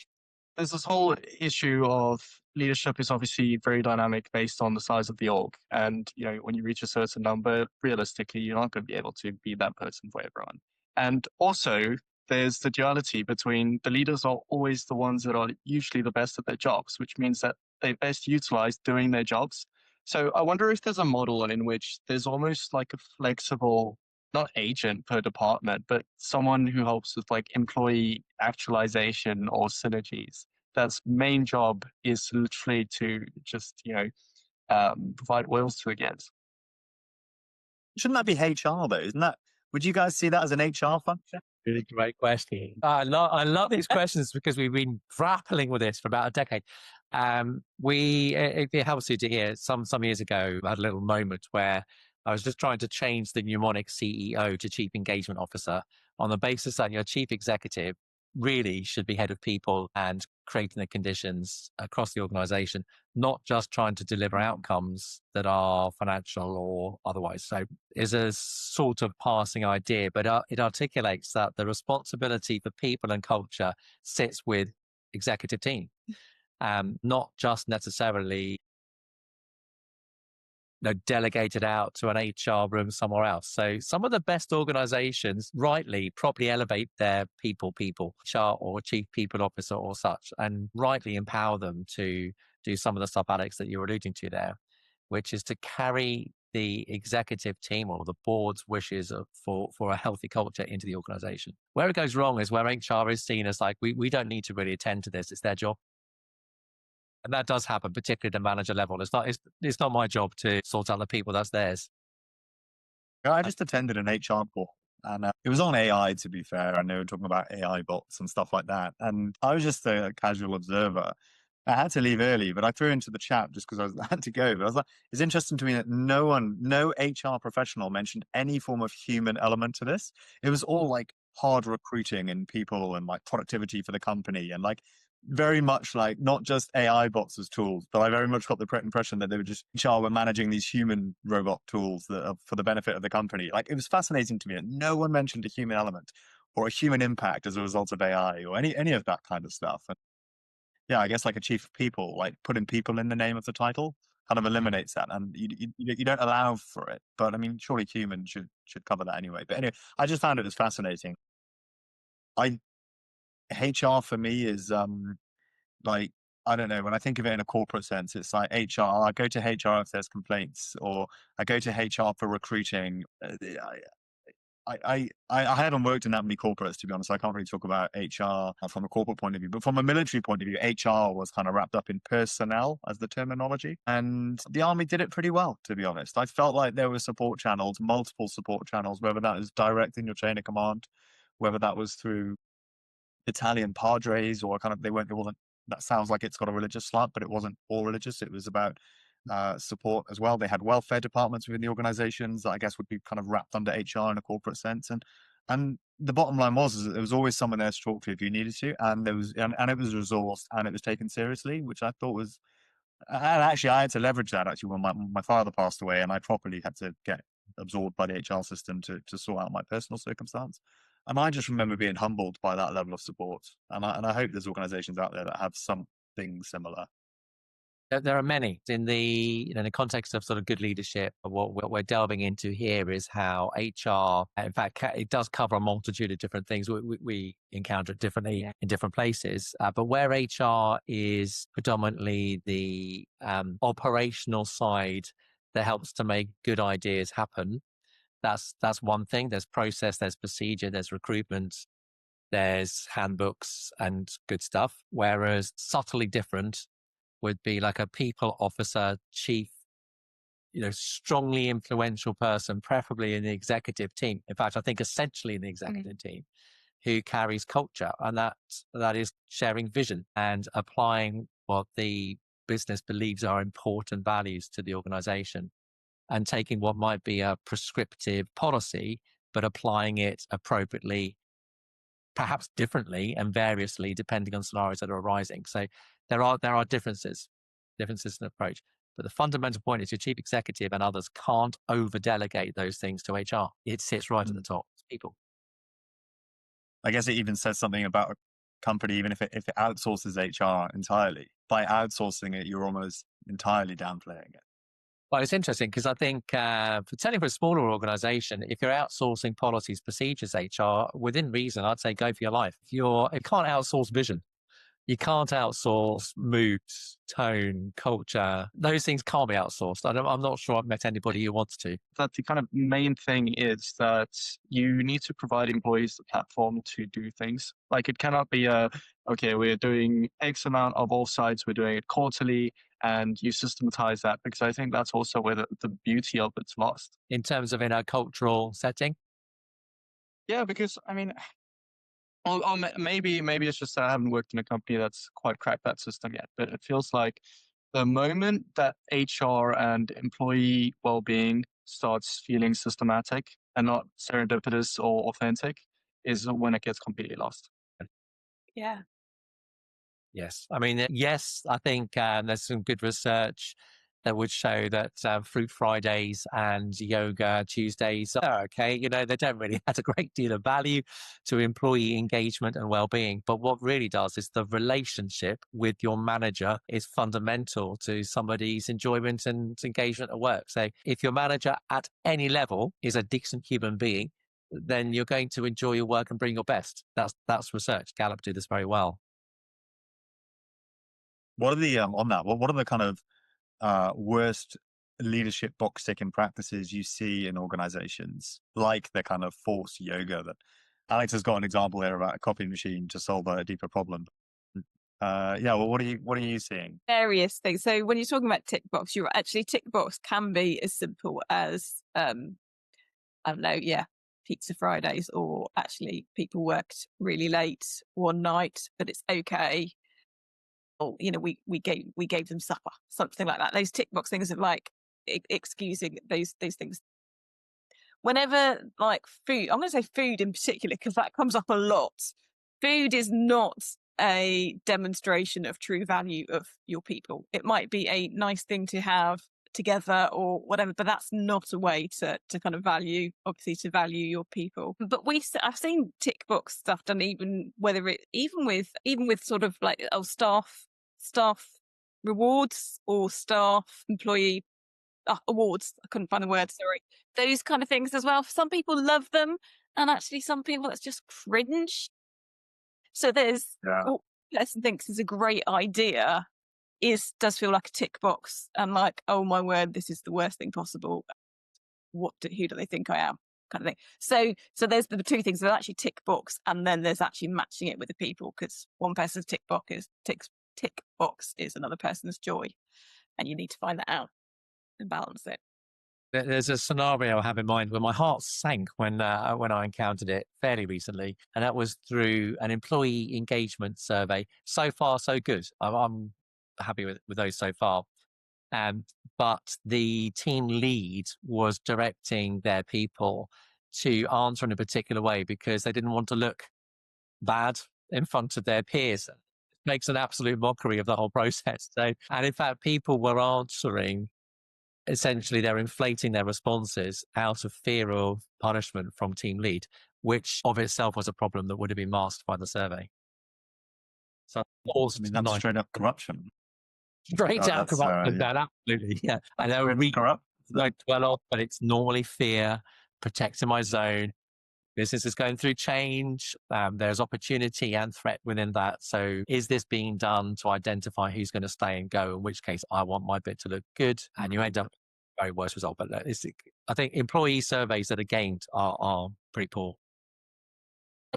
There's this whole issue of leadership is obviously very dynamic based on the size of the org. And, when you reach a certain number, realistically, you're not going to be able to be that person for everyone. And also, there's the duality between the leaders are always the ones that are usually the best at their jobs, which means that they're best utilized doing their jobs. So I wonder if there's a model in which there's almost like a flexible, not agent per department, but someone who helps with like employee actualization or synergies. That's main job is literally to just, provide oils to the gas. Shouldn't that be HR though? Isn't that? Would you guys see that as an HR function? Really great question. I love these questions because we've been grappling with this for about a decade. It helps you to hear some years ago, I had a little moment where I was just trying to change the mnemonic CEO to Chief Engagement Officer on the basis that your chief executive really should be head of people and creating the conditions across the organization, not just trying to deliver outcomes that are financial or otherwise. So it's a sort of passing idea, but it articulates that the responsibility for people and culture sits with executive team, not just necessarily delegated out to an HR room somewhere else. So some of the best organizations rightly properly elevate their people, HR or chief people officer or such, and rightly empower them to do some of the stuff, Alex, that you're alluding to there, which is to carry the executive team or the board's wishes for a healthy culture into the organization. Where it goes wrong is where HR is seen as like, we don't need to really attend to this. It's their job. And that does happen, particularly at the manager level. It's not my job to sort out the people, that's theirs. I just attended an HR call and it was on AI, to be fair. And they were talking about AI bots and stuff like that. And I was just a casual observer. I had to leave early, but I threw into the chat just because I had to go. But I was like, it's interesting to me that no HR professional mentioned any form of human element to this. It was all like hard recruiting and people and like productivity for the company and like very much like not just AI bots as tools, but I very much got the impression that they were just HR were managing these human robot tools that are for the benefit of the company. Like it was fascinating to me that no one mentioned a human element or a human impact as a result of AI or any of that kind of stuff. And yeah, I guess like a chief of people, like putting people in the name of the title kind of eliminates that, and you don't allow for it. But I mean, surely human should cover that anyway. But anyway, I just found it was fascinating. HR for me is like, I don't know, when I think of it in a corporate sense, it's like HR. I go to HR if there's complaints, or I go to HR for recruiting. I haven't worked in that many corporates, to be honest. I can't really talk about HR from a corporate point of view, but from a military point of view, HR was kind of wrapped up in personnel as the terminology. And the army did it pretty well, to be honest. I felt like there were support channels, multiple support channels, whether that was direct in your chain of command, whether that was through Italian padres or kind of, it wasn't, that sounds like it's got a religious slant, but it wasn't all religious. It was about support as well. They had welfare departments within the organizations that I guess would be kind of wrapped under HR in a corporate sense. And the bottom line was that there was always someone there to talk to if you needed to, and there was and it was resourced and it was taken seriously, which I thought was, and actually I had to leverage that actually when my father passed away, and I properly had to get absorbed by the HR system to sort out my personal circumstance. And I just remember being humbled by that level of support. And I hope there's organizations out there that have something similar. There are many in the the context of sort of good leadership. What we're delving into here is how HR, in fact, it does cover a multitude of different things. We encounter it differently in different places, but where HR is predominantly the operational side that helps to make good ideas happen. That's one thing. There's process, there's procedure, there's recruitment, there's handbooks and good stuff. Whereas subtly different would be like a people officer, chief, strongly influential person, preferably in the executive team. In fact, I think essentially in the executive team, who carries culture, and that is sharing vision and applying what the business believes are important values to the organization, and taking what might be a prescriptive policy, but applying it appropriately, perhaps differently and variously depending on scenarios that are arising. So there are differences in approach. But the fundamental point is your chief executive and others can't over delegate those things to HR. It sits right at the top. It's people. I guess it even says something about a company, even if it outsources HR entirely. By outsourcing it, you're almost entirely downplaying it. Well, it's interesting because I think, certainly for a smaller organization, if you're outsourcing policies, procedures, HR, within reason, I'd say go for your life. You can't outsource vision. You can't outsource moods, tone, culture. Those things can't be outsourced. I'm not sure I've met anybody who wants to. That the kind of main thing is that you need to provide employees the platform to do things. Like it cannot be okay, we're doing X amount of offsites, we're doing it quarterly, and you systematize that, because I think that's also where the beauty of it's lost. In terms of in a cultural setting? Yeah, because I mean, or maybe it's just that I haven't worked in a company that's quite cracked that system yet, but it feels like the moment that HR and employee well-being starts feeling systematic and not serendipitous or authentic is when it gets completely lost. Yeah. Yes. I mean, yes, I think there's some good research that would show that Fruit Fridays and Yoga Tuesdays are okay. You know, they don't really add a great deal of value to employee engagement and well-being. But what really does is the relationship with your manager is fundamental to somebody's enjoyment and engagement at work. So if your manager at any level is a decent human being, then you're going to enjoy your work and bring your best. That's research. Gallup do this very well. What are the on that? What are the kind of worst leadership box ticking practices you see in organizations, like the kind of forced yoga that Alex has got an example there about a copy machine to solve a deeper problem? Yeah, well, what are you seeing? Various things. So when you're talking about tick box, you're actually tick box can be as simple as I don't know, pizza Fridays, or actually people worked really late one night, but it's okay. Or, you know, we gave them supper, something like that. Those tick box things of like excusing those things. Whenever like food, I'm going to say food in particular, because that comes up a lot. Food is not a demonstration of true value of your people. It might be a nice thing to have together or whatever, but that's not a way to kind of value, obviously, to value your people. But I've seen tick box stuff done, even with sort of like staff rewards or staff employee awards. I couldn't find the word, sorry. Those kind of things as well. Some people love them, and actually some people it's just cringe. So there's what person thinks is a great idea does feel like a tick box, and like, oh my word, this is the worst thing possible. Who do they think I am? Kind of thing. So there's the two things. There's actually tick box, and then there's actually matching it with the people, because one person's tick box is another person's joy, and you need to find that out and balance it. There's a scenario I have in mind where my heart sank when I encountered it fairly recently, and that was through an employee engagement survey. So far, so good. I'm happy with those so far. But the team lead was directing their people to answer in a particular way because they didn't want to look bad in front of their peers. It makes an absolute mockery of the whole process. So, and in fact, people were answering, essentially they're inflating their responses out of fear of punishment from team lead, which of itself was a problem that would have been masked by the survey. So that's straight up corruption. Straight out corruption, that absolutely, yeah. I know we corrupt. Like dwell off, but it's normally fear, protecting my zone. Business is going through change. There's opportunity and threat within that. So is this being done to identify who's going to stay and go? In which case, I want my bit to look good, and you end up very worse result. But I think employee surveys that are gained are pretty poor.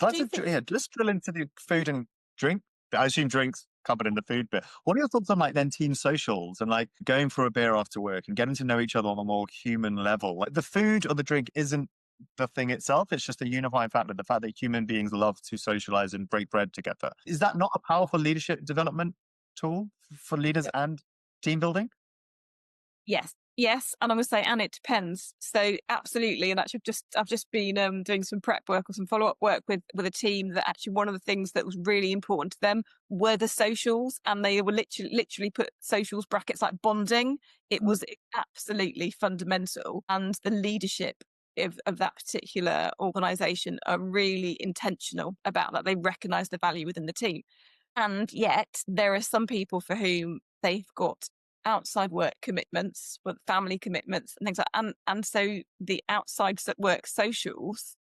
Let's drill into the food and drink. I assume drinks covered in the food bit. What are your thoughts on like then team socials and like going for a beer after work and getting to know each other on a more human level? Like the food or the drink isn't the thing itself. It's just a unifying factor. The fact that human beings love to socialize and break bread together. Is that not a powerful leadership development tool for leaders and team building? Yes, Yes, and I'm going to say, and it depends. So absolutely, and actually, I've just been doing some prep work or some follow up work with a team that actually one of the things that was really important to them were the socials, and they were literally put socials brackets like bonding. It was absolutely fundamental, and the leadership of that particular organisation are really intentional about that. They recognise the value within the team, and yet there are some people for whom they've got outside work commitments, but family commitments and things like that. And so the outside work socials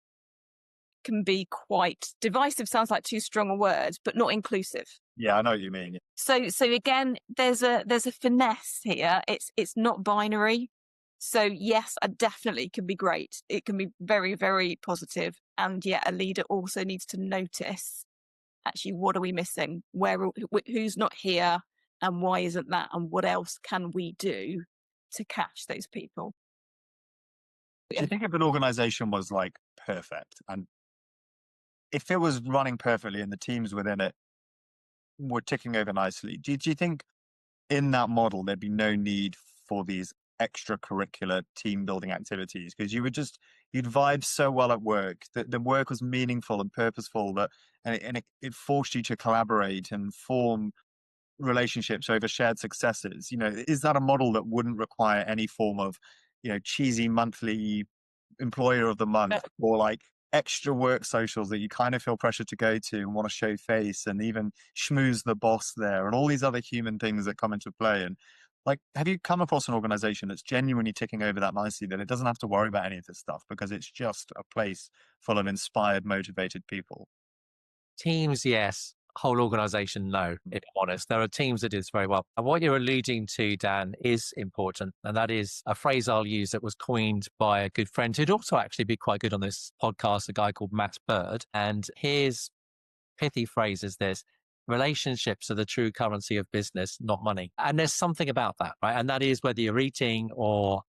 can be quite divisive, sounds like too strong a word, but not inclusive. Yeah, I know what you mean. So again, there's a finesse here. It's not binary. So yes, it definitely can be great. It can be very, very positive. And yet a leader also needs to notice, actually, what are we missing? Who's not here? And why isn't that? And what else can we do to catch those people? Do you think if an organization was like perfect, and if it was running perfectly and the teams within it were ticking over nicely, do you think in that model there'd be no need for these extracurricular team building activities? Because you'd vibe so well at work, that the work was meaningful and purposeful, and it forced you to collaborate and form relationships over shared successes. Is that a model that wouldn't require any form of, cheesy monthly employer of the month, or like extra work socials that you kind of feel pressure to go to and want to show face and even schmooze the boss there and all these other human things that come into play? And like, have you come across an organization that's genuinely ticking over that nicely, that it doesn't have to worry about any of this stuff because it's just a place full of inspired, motivated people? Teams, yes. Whole organization, no, if I'm honest. There are teams that do this very well. And what you're alluding to, Dan, is important. And that is a phrase I'll use that was coined by a good friend who'd also actually be quite good on this podcast, a guy called Matt Bird. And his pithy phrase is this: relationships are the true currency of business, not money. And there's something about that, right? And that is whether you're eating or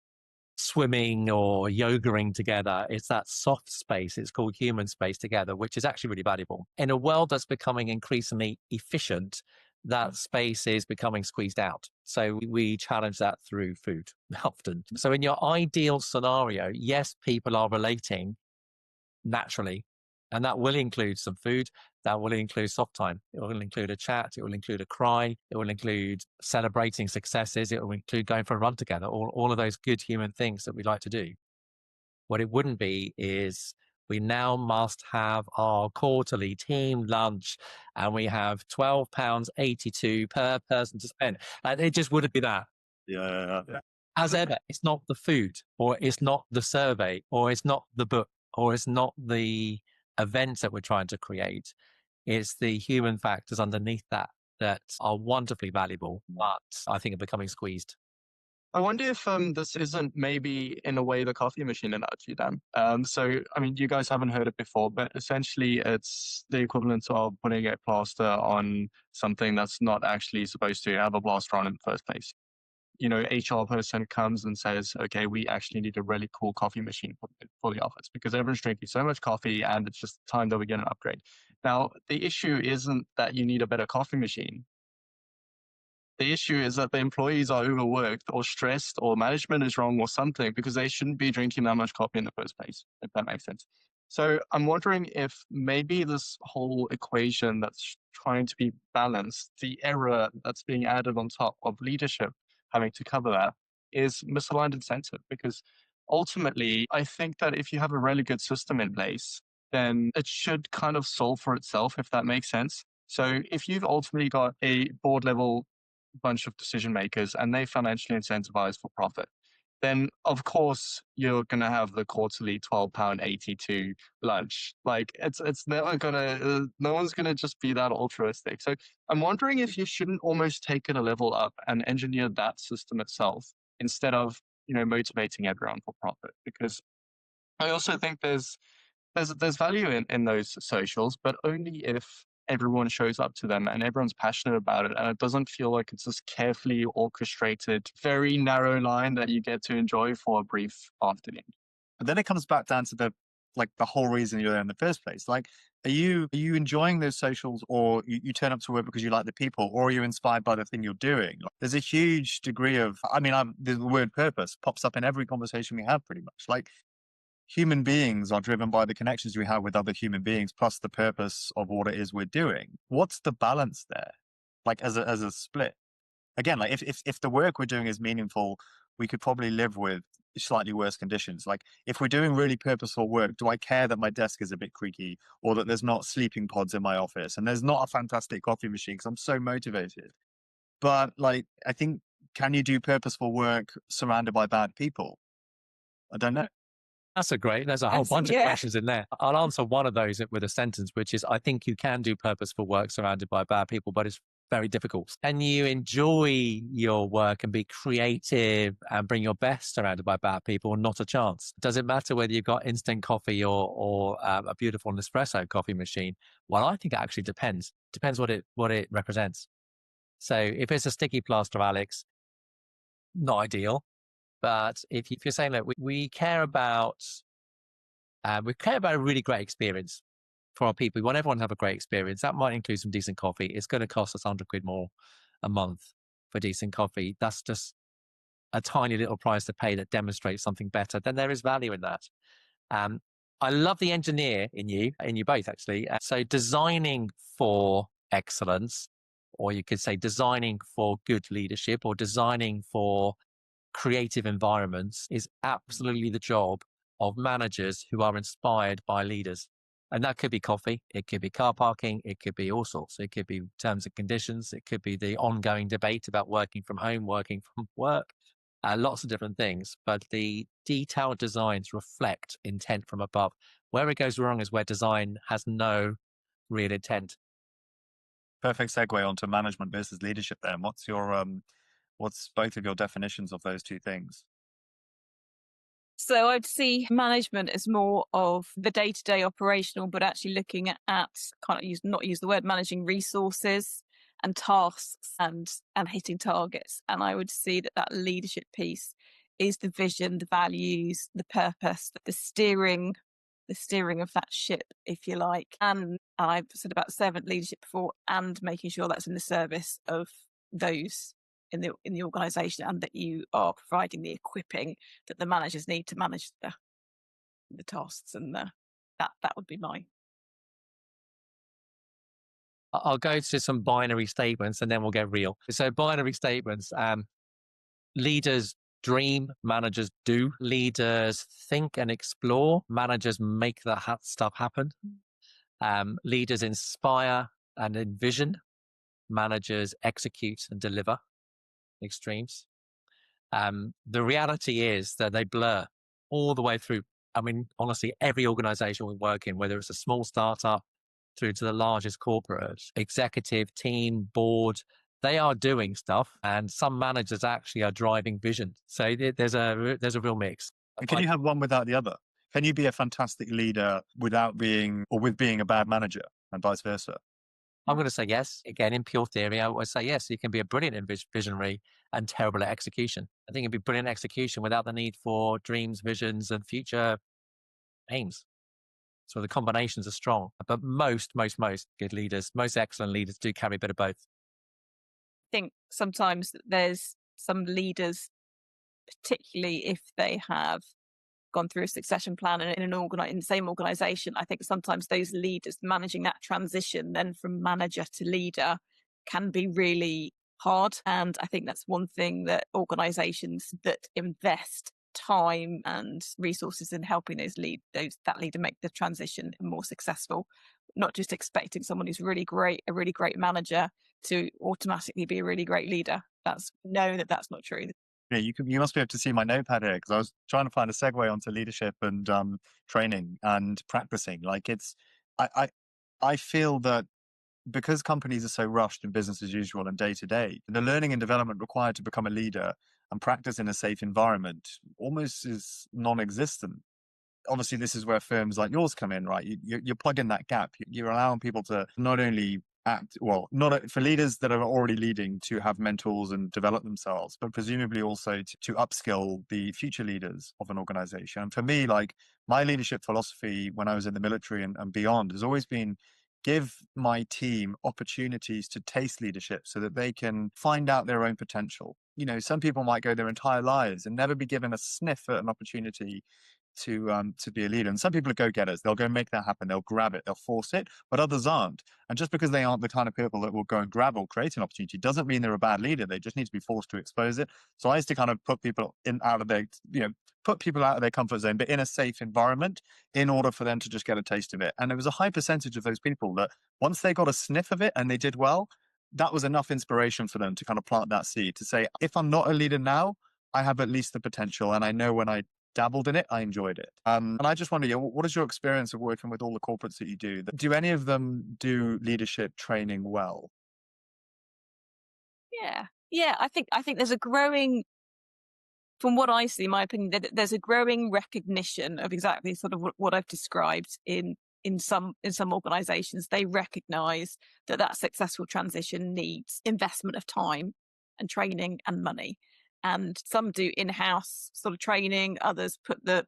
swimming or yogaing together, it's that soft space, it's called human space together, which is actually really valuable. In a world that's becoming increasingly efficient, that space is becoming squeezed out. So we challenge that through food often. So in your ideal scenario, yes, people are relating naturally, and that will include some food, that will include soft time, it will include a chat, it will include a cry, it will include celebrating successes, it will include going for a run together, all of those good human things that we like to do. What it wouldn't be is we now must have our quarterly team lunch and we have £12.82 per person to spend. And it just wouldn't be that. Yeah. As ever, it's not the food, or it's not the survey, or it's not the book, or it's not the events that we're trying to create. It's the human factors underneath that are wonderfully valuable, but I think are becoming squeezed. I wonder if this isn't maybe in a way the coffee machine analogy, Dan. So, I mean, you guys haven't heard it before, but essentially it's the equivalent of putting a plaster on something that's not actually supposed to have a plaster on in the first place. HR person comes and says, okay, we actually need a really cool coffee machine for the office because everyone's drinking so much coffee and it's just time that we get an upgrade. Now, the issue isn't that you need a better coffee machine. The issue is that the employees are overworked or stressed or management is wrong or something because they shouldn't be drinking that much coffee in the first place, if that makes sense. So I'm wondering if maybe this whole equation that's trying to be balanced, the error that's being added on top of leadership having to cover that is misaligned incentive, because ultimately I think that if you have a really good system in place, then it should kind of solve for itself, if that makes sense. So if you've ultimately got a board level bunch of decision makers and they financially incentivize for profit, then of course you're going to have the quarterly £12.82 lunch. Like it's never gonna, no one's going to just be that altruistic. So I'm wondering if you shouldn't almost take it a level up and engineer that system itself instead of, motivating everyone for profit. Because I also think there's value in those socials, but only if everyone shows up to them and everyone's passionate about it, and it doesn't feel like it's this carefully orchestrated, very narrow line that you get to enjoy for a brief afternoon. But then it comes back down to the whole reason you're there in the first place. Like, Are you enjoying those socials, or you turn up to work because you like the people, or are you inspired by the thing you're doing? Like, there's a huge degree of, I mean, the word purpose pops up in every conversation we have pretty much. Like, human beings are driven by the connections we have with other human beings, plus the purpose of what it is we're doing. What's the balance there? Like, as a split? Again, like if the work we're doing is meaningful, we could probably live with slightly worse conditions. Like, if we're doing really purposeful work, do I care that my desk is a bit creaky, or that there's not sleeping pods in my office and there's not a fantastic coffee machine because I'm so motivated? But like, I think, can you do purposeful work surrounded by bad people? I don't know. There's a whole bunch of Yeah. questions in there. I'll answer one of those with a sentence, which is, I think you can do purposeful work surrounded by bad people, but it's very difficult. And you enjoy your work and be creative and bring your best surrounded by bad people? Not a chance. Does it matter whether you've got instant coffee or a beautiful Nespresso coffee machine? Well, I think it actually depends. Depends what it represents. So if it's a sticky plaster, Alex, not ideal. But if you're saying that we care about a really great experience for our people, we want everyone to have a great experience. That might include some decent coffee. It's going to cost us £100 more a month for decent coffee. That's just a tiny little price to pay that demonstrates something better. Then there is value in that. I love the engineer in you both, actually. So designing for excellence, or you could say designing for good leadership, or designing for creative environments, is absolutely the job of managers who are inspired by leaders. And that could be coffee, it could be car parking, it could be all sorts. It could be terms and conditions, it could be the ongoing debate about working from home, working from work, lots of different things. But the detailed designs reflect intent from above. Where it goes wrong is where design has no real intent. Perfect segue onto management versus leadership then. What's both of your definitions of those two things? So I'd see management as more of the day-to-day operational, but actually looking at not use the word managing resources and tasks and hitting targets. And I would see that leadership piece is the vision, the values, the purpose, the steering of that ship, if you like. And I've said about servant leadership before, and making sure that's in the service of those in the organisation, and that you are providing the equipping that the managers need to manage the tasks, and that would be mine. I'll go to some binary statements and then we'll get real. So binary statements, leaders dream, managers do. Leaders think and explore, managers make that stuff happen. Leaders inspire and envision, managers execute and deliver. Extremes. The reality is that they blur all the way through. I mean, honestly, every organization we work in, whether it's a small startup through to the largest corporate, executive team, board, they are doing stuff, and some managers actually are driving vision. So there's a real mix. And can you have one without the other? Can you be a fantastic leader without being, or with being, a bad manager, and vice versa? I'm going to say yes. Again, in pure theory, I would say yes. You can be a brilliant visionary and terrible at execution. I think it'd be brilliant execution without the need for dreams, visions, and future aims. So the combinations are strong. But most good leaders, most excellent leaders do carry a bit of both. I think sometimes there's some leaders, particularly if they have gone through a succession plan in the same organization, I think sometimes those leaders managing that transition then from manager to leader can be really hard. And I think that's one thing that organizations that invest time and resources in helping that leader make the transition more successful, not just expecting someone who's a really great manager to automatically be a really great leader. That's not true. Yeah, you must be able to see my notepad here, because I was trying to find a segue onto leadership and training and practicing. Like, I feel that because companies are so rushed in business as usual and day to day, the learning and development required to become a leader and practice in a safe environment almost is non-existent. Obviously, this is where firms like yours come in, right? You're plugging that gap. You're allowing people to not only well, not for leaders that are already leading to have mentors and develop themselves, but presumably also to upskill the future leaders of an organization. And for me, like my leadership philosophy when I was in the military and beyond has always been give my team opportunities to taste leadership so that they can find out their own potential. You know, some people might go their entire lives and never be given a sniff at an opportunity to be a leader. And some people are go-getters. They'll go make that happen. They'll grab it. They'll force it. But others aren't. And just because they aren't the kind of people that will go and grab or create an opportunity doesn't mean they're a bad leader. They just need to be forced to expose it. So I used to kind of put people out of their, put people out of their comfort zone, but in a safe environment in order for them to just get a taste of it. And there was a high percentage of those people that once they got a sniff of it and they did well, that was enough inspiration for them to kind of plant that seed to say, if I'm not a leader now, I have at least the potential. And I know when I dabbled in it, I enjoyed it. And I just wonder, what is your experience of working with all the corporates that you do? Do any of them do leadership training well? Yeah. I think there's a growing, from what I see, in my opinion, there's a growing recognition of exactly sort of what I've described in some organizations. They recognize that successful transition needs investment of time and training and money. And some do in-house sort of training. Others put their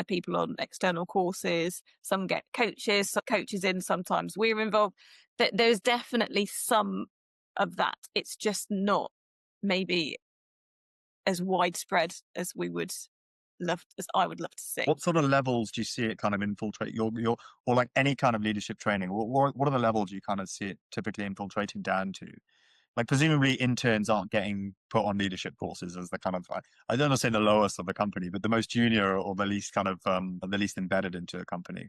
people on external courses. Some get coaches in. Sometimes we're involved. There's definitely some of that. It's just not maybe as widespread as I would love to see. What sort of levels do you see it kind of infiltrate your or like any kind of leadership training? What are the levels you kind of see it typically infiltrating down to? Like presumably interns aren't getting put on leadership courses as the kind of, I don't want to say the lowest of the company, but the most junior or the least kind of, the least embedded into a company.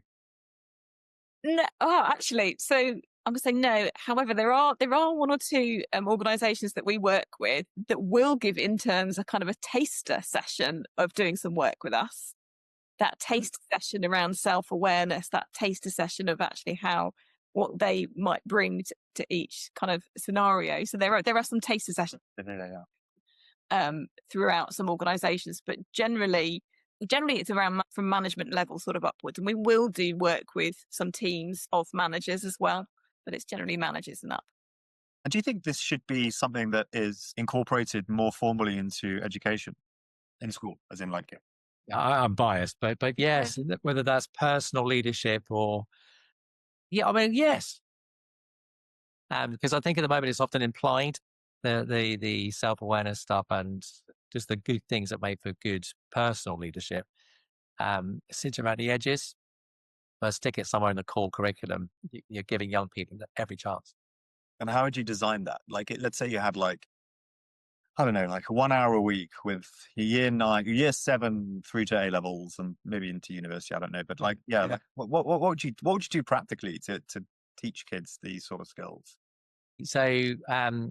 No, actually, so I'm going to say no. However, there are one or two organisations that we work with that will give interns a kind of a taster session of doing some work with us. That taster session around self-awareness, that taster session of actually what they might bring to each kind of scenario. So there are some taster sessions throughout some organisations, but generally it's around from management level sort of upwards. And we will do work with some teams of managers as well, but it's generally managers and up. And do you think this should be something that is incorporated more formally into education in school, as in like? I'm biased, but yes, whether that's personal leadership or, yes. Because I think at the moment it's often implied, the self-awareness stuff and just the good things that make for good personal leadership sit around the edges. But stick it somewhere in the core curriculum. You're giving young people every chance. And how would you design that? Like, let's say you had like, I don't know, like 1 hour a week with year 7 through to A levels and maybe into university. I don't know, but like, like, what would you do practically to teach kids these sort of skills? So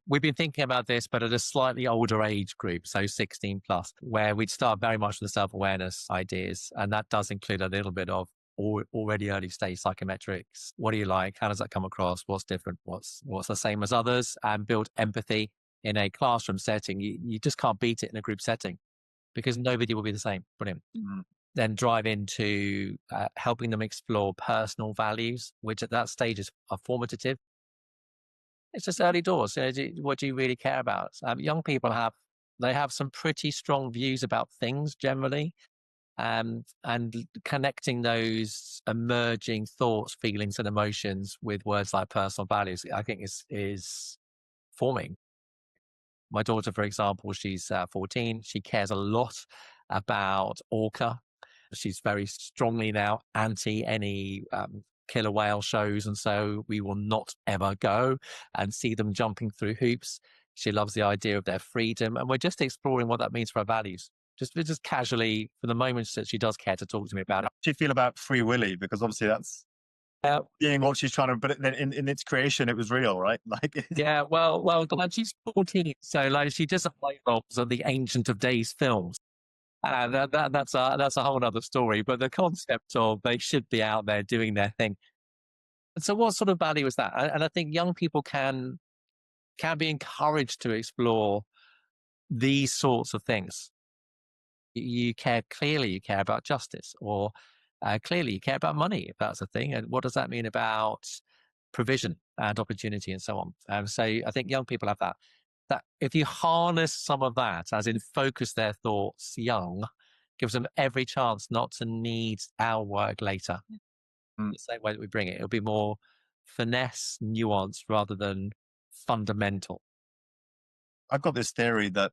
we've been thinking about this, but at a slightly older age group, so 16 plus, where we'd start very much with the self-awareness ideas. And that does include a little bit of already early stage psychometrics. What do you like? How does that come across? What's different? What's the same as others? And build empathy in a classroom setting. You just can't beat it in a group setting because nobody will be the same. Brilliant. Mm-hmm. Then drive into helping them explore personal values, which at that stage are formative. It's just early doors. What do you really care about? Young people have some pretty strong views about things generally, and connecting those emerging thoughts, feelings, and emotions with words like personal values, I think is forming. My daughter, for example, she's 14. She cares a lot about orca. She's very strongly now anti any killer whale shows, and so we will not ever go and see them jumping through hoops. She loves the idea of their freedom, and we're just exploring what that means for our values. Just casually, for the moments that she does care to talk to me about it. How do you feel about Free Willy? Because obviously that's being what she's trying to, but then in its creation, it was real, right? Like, yeah, well, she's 14, so like she doesn't play roles of the Ancient of Days films. That's a whole other story. But the concept of they should be out there doing their thing. And so, what sort of value is that? And I think young people can be encouraged to explore these sorts of things. You care about justice, or clearly you care about money, if that's a thing. And what does that mean about provision and opportunity and so on. So I think young people have that if you harness some of that, as in focus their thoughts young, gives them every chance not to need our work later. The same way that we bring it, it'll be more finesse, nuance rather than fundamental. I've got this theory that,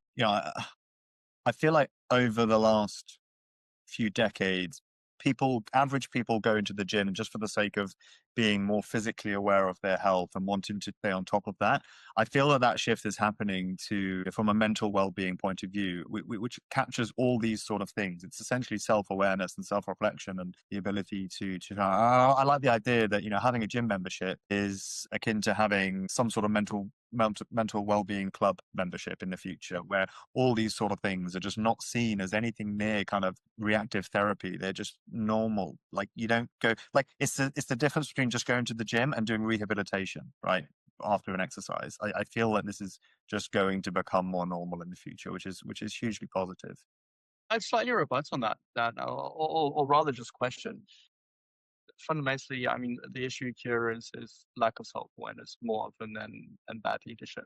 I feel like over the last few decades, average people go into the gym just for the sake of being more physically aware of their health and wanting to stay on top of that. I feel that shift is happening from a mental well-being point of view, which captures all these sort of things. It's essentially self-awareness and self-reflection and the ability to I like the idea that, having a gym membership is akin to having some sort of mental well-being club membership in the future, where all these sort of things are just not seen as anything near kind of reactive therapy. They're just normal. Like, you don't go, like, it's the difference between just going to the gym and doing rehabilitation, right, after an exercise. I feel that this is just going to become more normal in the future, which is hugely positive. I'd slightly rebut on that, or rather just question. Fundamentally, I mean, the issue here is lack of self-awareness more often than bad leadership.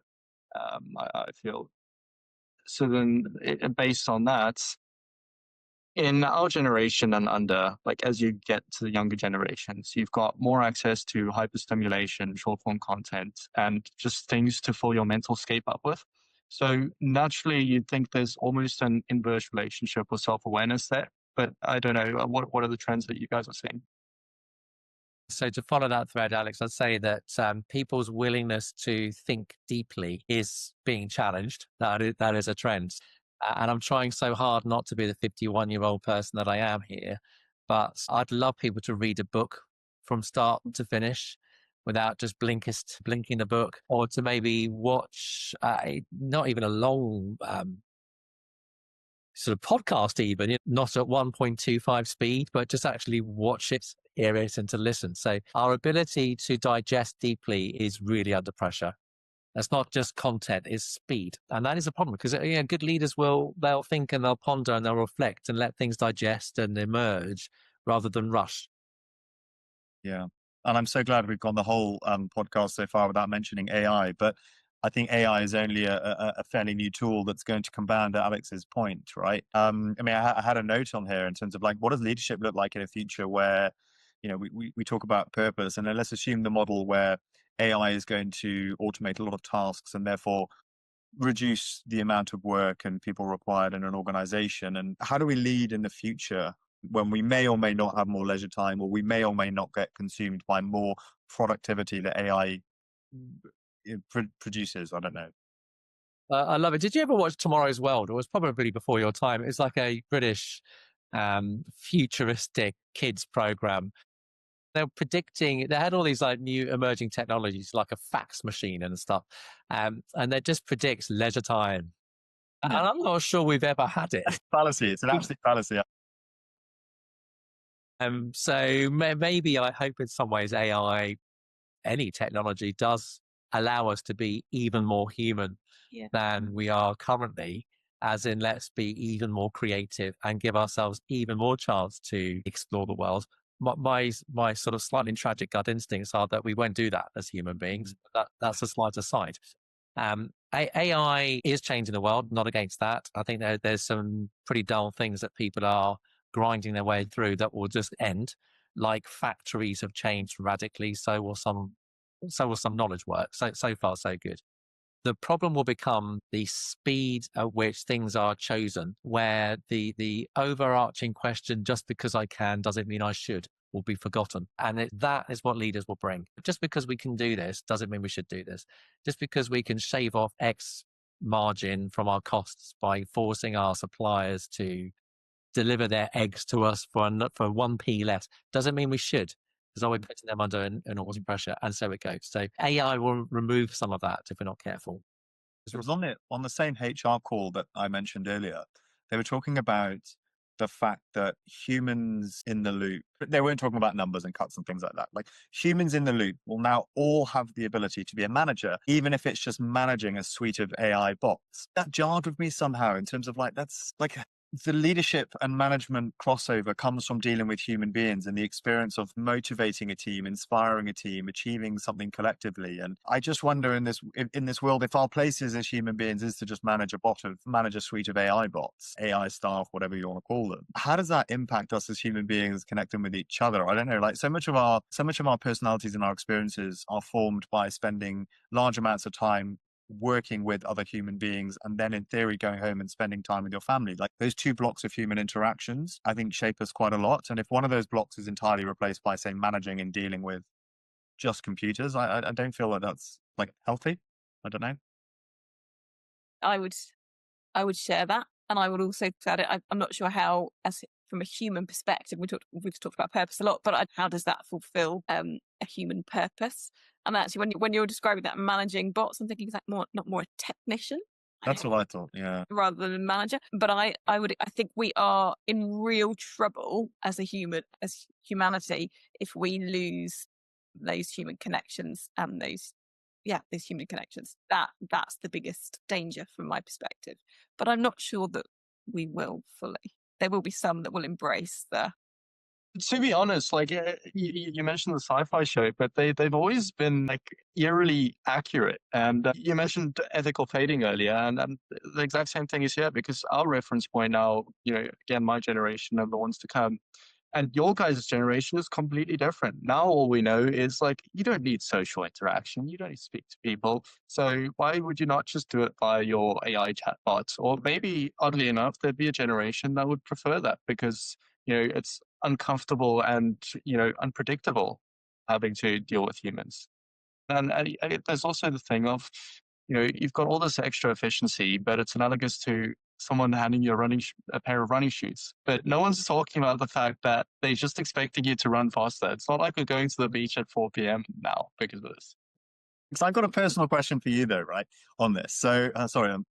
I feel. So then, based on that, in our generation and under, like, as you get to the younger generations, you've got more access to hyperstimulation, short form content, and just things to fill your mental scape up with. So naturally, you'd think there's almost an inverse relationship with self-awareness there. But I don't know, what are the trends that you guys are seeing? So to follow that thread, Alex, I'd say that people's willingness to think deeply is being challenged. That is a trend. And I'm trying so hard not to be the 51-year-old person that I am here. But I'd love people to read a book from start to finish without just blinking the book, or to maybe watch not even a long sort of podcast, even not at 1.25 speed, but just actually watch it, hear it, and to listen. So our ability to digest deeply is really under pressure. That's not just content, it's speed. And that is a problem, because good leaders they'll think and they'll ponder and they'll reflect and let things digest and emerge rather than rush. Yeah. And I'm so glad we've gone the whole podcast so far without mentioning AI. But I think AI is only a fairly new tool that's going to compound Alex's point, right? I mean, I had a note on here in terms of, like, what does leadership look like in a future where, we talk about purpose, and then let's assume the model where AI is going to automate a lot of tasks and therefore reduce the amount of work and people required in an organization. And how do we lead in the future when we may or may not have more leisure time, or we may or may not get consumed by more productivity that AI produces? I don't know. I love it. Did you ever watch Tomorrow's World? It was probably before your time. It's like a British futuristic kids program. They're predicting, they had all these like new emerging technologies, like a fax machine and stuff. And they just predict leisure time. And I'm not sure we've ever had it. Fallacy. It's an absolute fallacy. So maybe I hope in some ways AI, any technology, does allow us to be even more human than we are currently, as in let's be even more creative and give ourselves even more chance to explore the world. My sort of slightly tragic gut instincts are that we won't do that as human beings. But that's a slight aside. AI is changing the world, not against that. I think there's some pretty dull things that people are grinding their way through that will just end. Like factories have changed radically, so will some knowledge work. So far, so good. The problem will become the speed at which things are chosen, where the overarching question, just because I can doesn't mean I should, will be forgotten. And that is what leaders will bring. Just because we can do this doesn't mean we should do this. Just because we can shave off X margin from our costs by forcing our suppliers to deliver their eggs to us for 1p less doesn't mean we should. Because we're putting them under enormous pressure, and so it goes. So AI will remove some of that if we're not careful. It was on the same HR call that I mentioned earlier. They were talking about the fact that humans in the loop, they weren't talking about numbers and cuts and things like that. Like, humans in the loop will now all have the ability to be a manager, even if it's just managing a suite of AI bots. That jarred with me somehow, in terms of, like, that's like, the leadership and management crossover comes from dealing with human beings and the experience of motivating a team, inspiring a team, achieving something collectively. And I just wonder in this world, if our places as human beings is to just manage a suite of AI bots, AI staff, whatever you want to call them, how does that impact us as human beings connecting with each other? I don't know, like so much of our personalities and our experiences are formed by spending large amounts of time working with other human beings and then in theory going home and spending time with your family. Like those two blocks of human interactions I think shape us quite a lot, and if one of those blocks is entirely replaced by, say, managing and dealing with just computers, I don't feel like that's like healthy. I don't know. I would share that, and I would also add it. I'm not sure how, as from a human perspective, we've talked about purpose a lot, but how does that fulfill a human purpose? And actually, when you're describing that managing bots, I'm thinking like not more a technician. That's what I thought. Yeah. Rather than a manager. But I think we are in real trouble as humanity, if we lose those human connections and those human connections. That's the biggest danger from my perspective. But I'm not sure that we will fully. There will be some that will embrace the. To be honest, like you mentioned the sci-fi show, but they've always been like eerily accurate. And you mentioned ethical fading earlier, and the exact same thing is here, because our reference point now, again, my generation and the ones to come, and your guys' generation is completely different. Now all we know is like you don't need social interaction, you don't need to speak to people. So why would you not just do it via your AI chatbots? Or maybe, oddly enough, there'd be a generation that would prefer that because it's uncomfortable and unpredictable having to deal with humans. And there's also the thing of you've got all this extra efficiency, but it's analogous to someone handing you a pair of running shoes. But no one's talking about the fact that they're just expecting you to run faster. It's not like we're going to the beach at 4 p.m. now because of this. So I've got a personal question for you, though, right, on this. So, sorry, I'm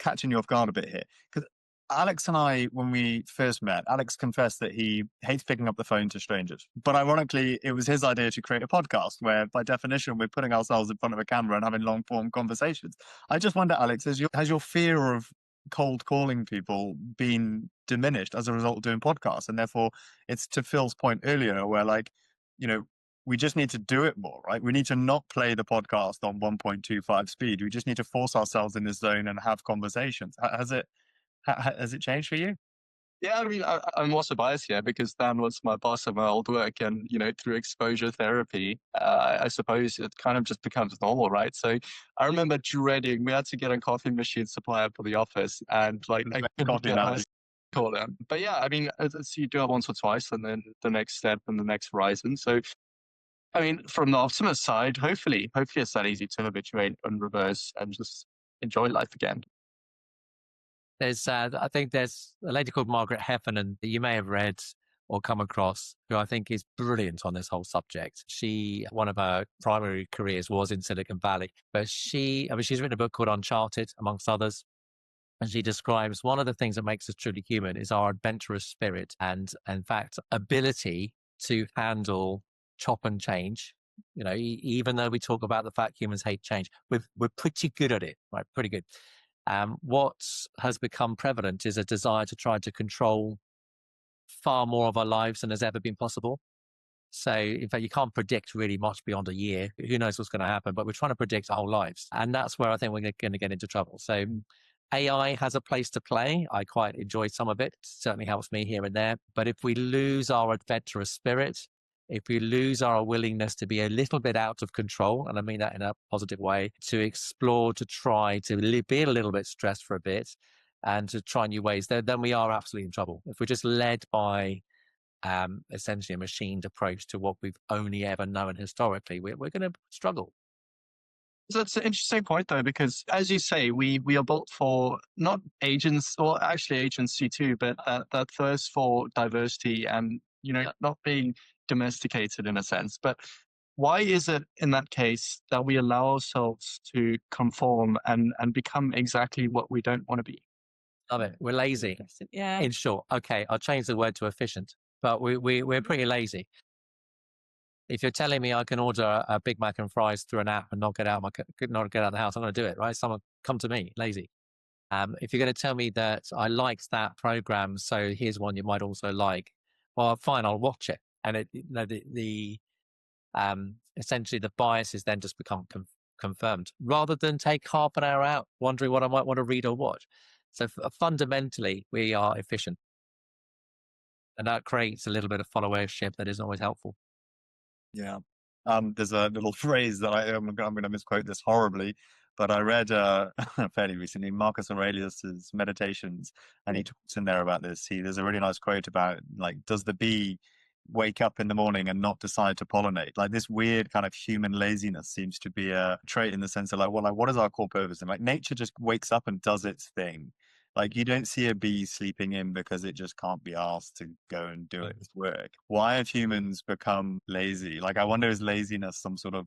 catching you off guard a bit here. Because Alex and I, when we first met, Alex confessed that he hates picking up the phone to strangers. But ironically, it was his idea to create a podcast where, by definition, we're putting ourselves in front of a camera and having long-form conversations. I just wonder, Alex, has your fear of cold calling people been diminished as a result of doing podcasts? And therefore, it's to Phil's point earlier where, like, we just need to do it more, right? We need to not play the podcast on 1.25 speed. We just need to force ourselves in this zone and have conversations. Has it changed for you? Yeah, I mean, I'm also biased here because Dan was my boss at my old work, and through exposure therapy, I suppose it kind of just becomes normal, right? So I remember dreading. We had to get a coffee machine supplier for the office, and like I couldn't get my call them. But yeah, I mean, you do it once or twice, and then the next step and the next horizon. So I mean, from the optimist side, hopefully it's that easy to habituate and reverse and just enjoy life again. I think there's a lady called Margaret Heffernan that you may have read or come across, who I think is brilliant on this whole subject. One of her primary careers was in Silicon Valley, but she's written a book called Uncharted, amongst others. And she describes one of the things that makes us truly human is our adventurous spirit and, in fact, ability to handle chop and change. Even though we talk about the fact humans hate change, we're pretty good at it, right? Pretty good. What has become prevalent is a desire to try to control far more of our lives than has ever been possible. So, in fact, you can't predict really much beyond a year. Who knows what's going to happen? But we're trying to predict our whole lives. And that's where I think we're going to get into trouble. So AI has a place to play. I quite enjoy some of it. It certainly helps me here and there. But if we lose our adventurous spirit, if we lose our willingness to be a little bit out of control, and I mean that in a positive way, to explore, to try to be a little bit stressed for a bit and to try new ways, then we are absolutely in trouble. If we're just led by essentially a machined approach to what we've only ever known historically, we're going to struggle. That's an interesting point, though, because as you say, we are built for not agents, or actually agency too, but that thirst for diversity and not being domesticated in a sense. But why is it in that case that we allow ourselves to conform and become exactly what we don't want to be? Love it. We're lazy. Yeah. In short, okay, I'll change the word to efficient, but we're pretty lazy. If you're telling me I can order a Big Mac and fries through an app and not get out of the house, I'm going to do it, right? Someone come to me, lazy. If you're going to tell me that I liked that program, so here's one you might also like, well, fine, I'll watch it. And essentially the biases then just become confirmed rather than take half an hour out wondering what I might want to read or watch. So fundamentally, we are efficient. And that creates a little bit of followership that isn't always helpful. Yeah. There's a little phrase that I'm going to misquote this horribly, but I read fairly recently Marcus Aurelius's Meditations, and he talks in there about this. There's a really nice quote about, like, does the bee wake up in the morning and not decide to pollinate? Like, this weird kind of human laziness seems to be a trait in the sense of, like, well, like, what is our core purpose? And like, nature just wakes up and does its thing. Like, you don't see a bee sleeping in because it just can't be asked to go and do its work. Why have humans become lazy? Like, I wonder, is laziness some sort of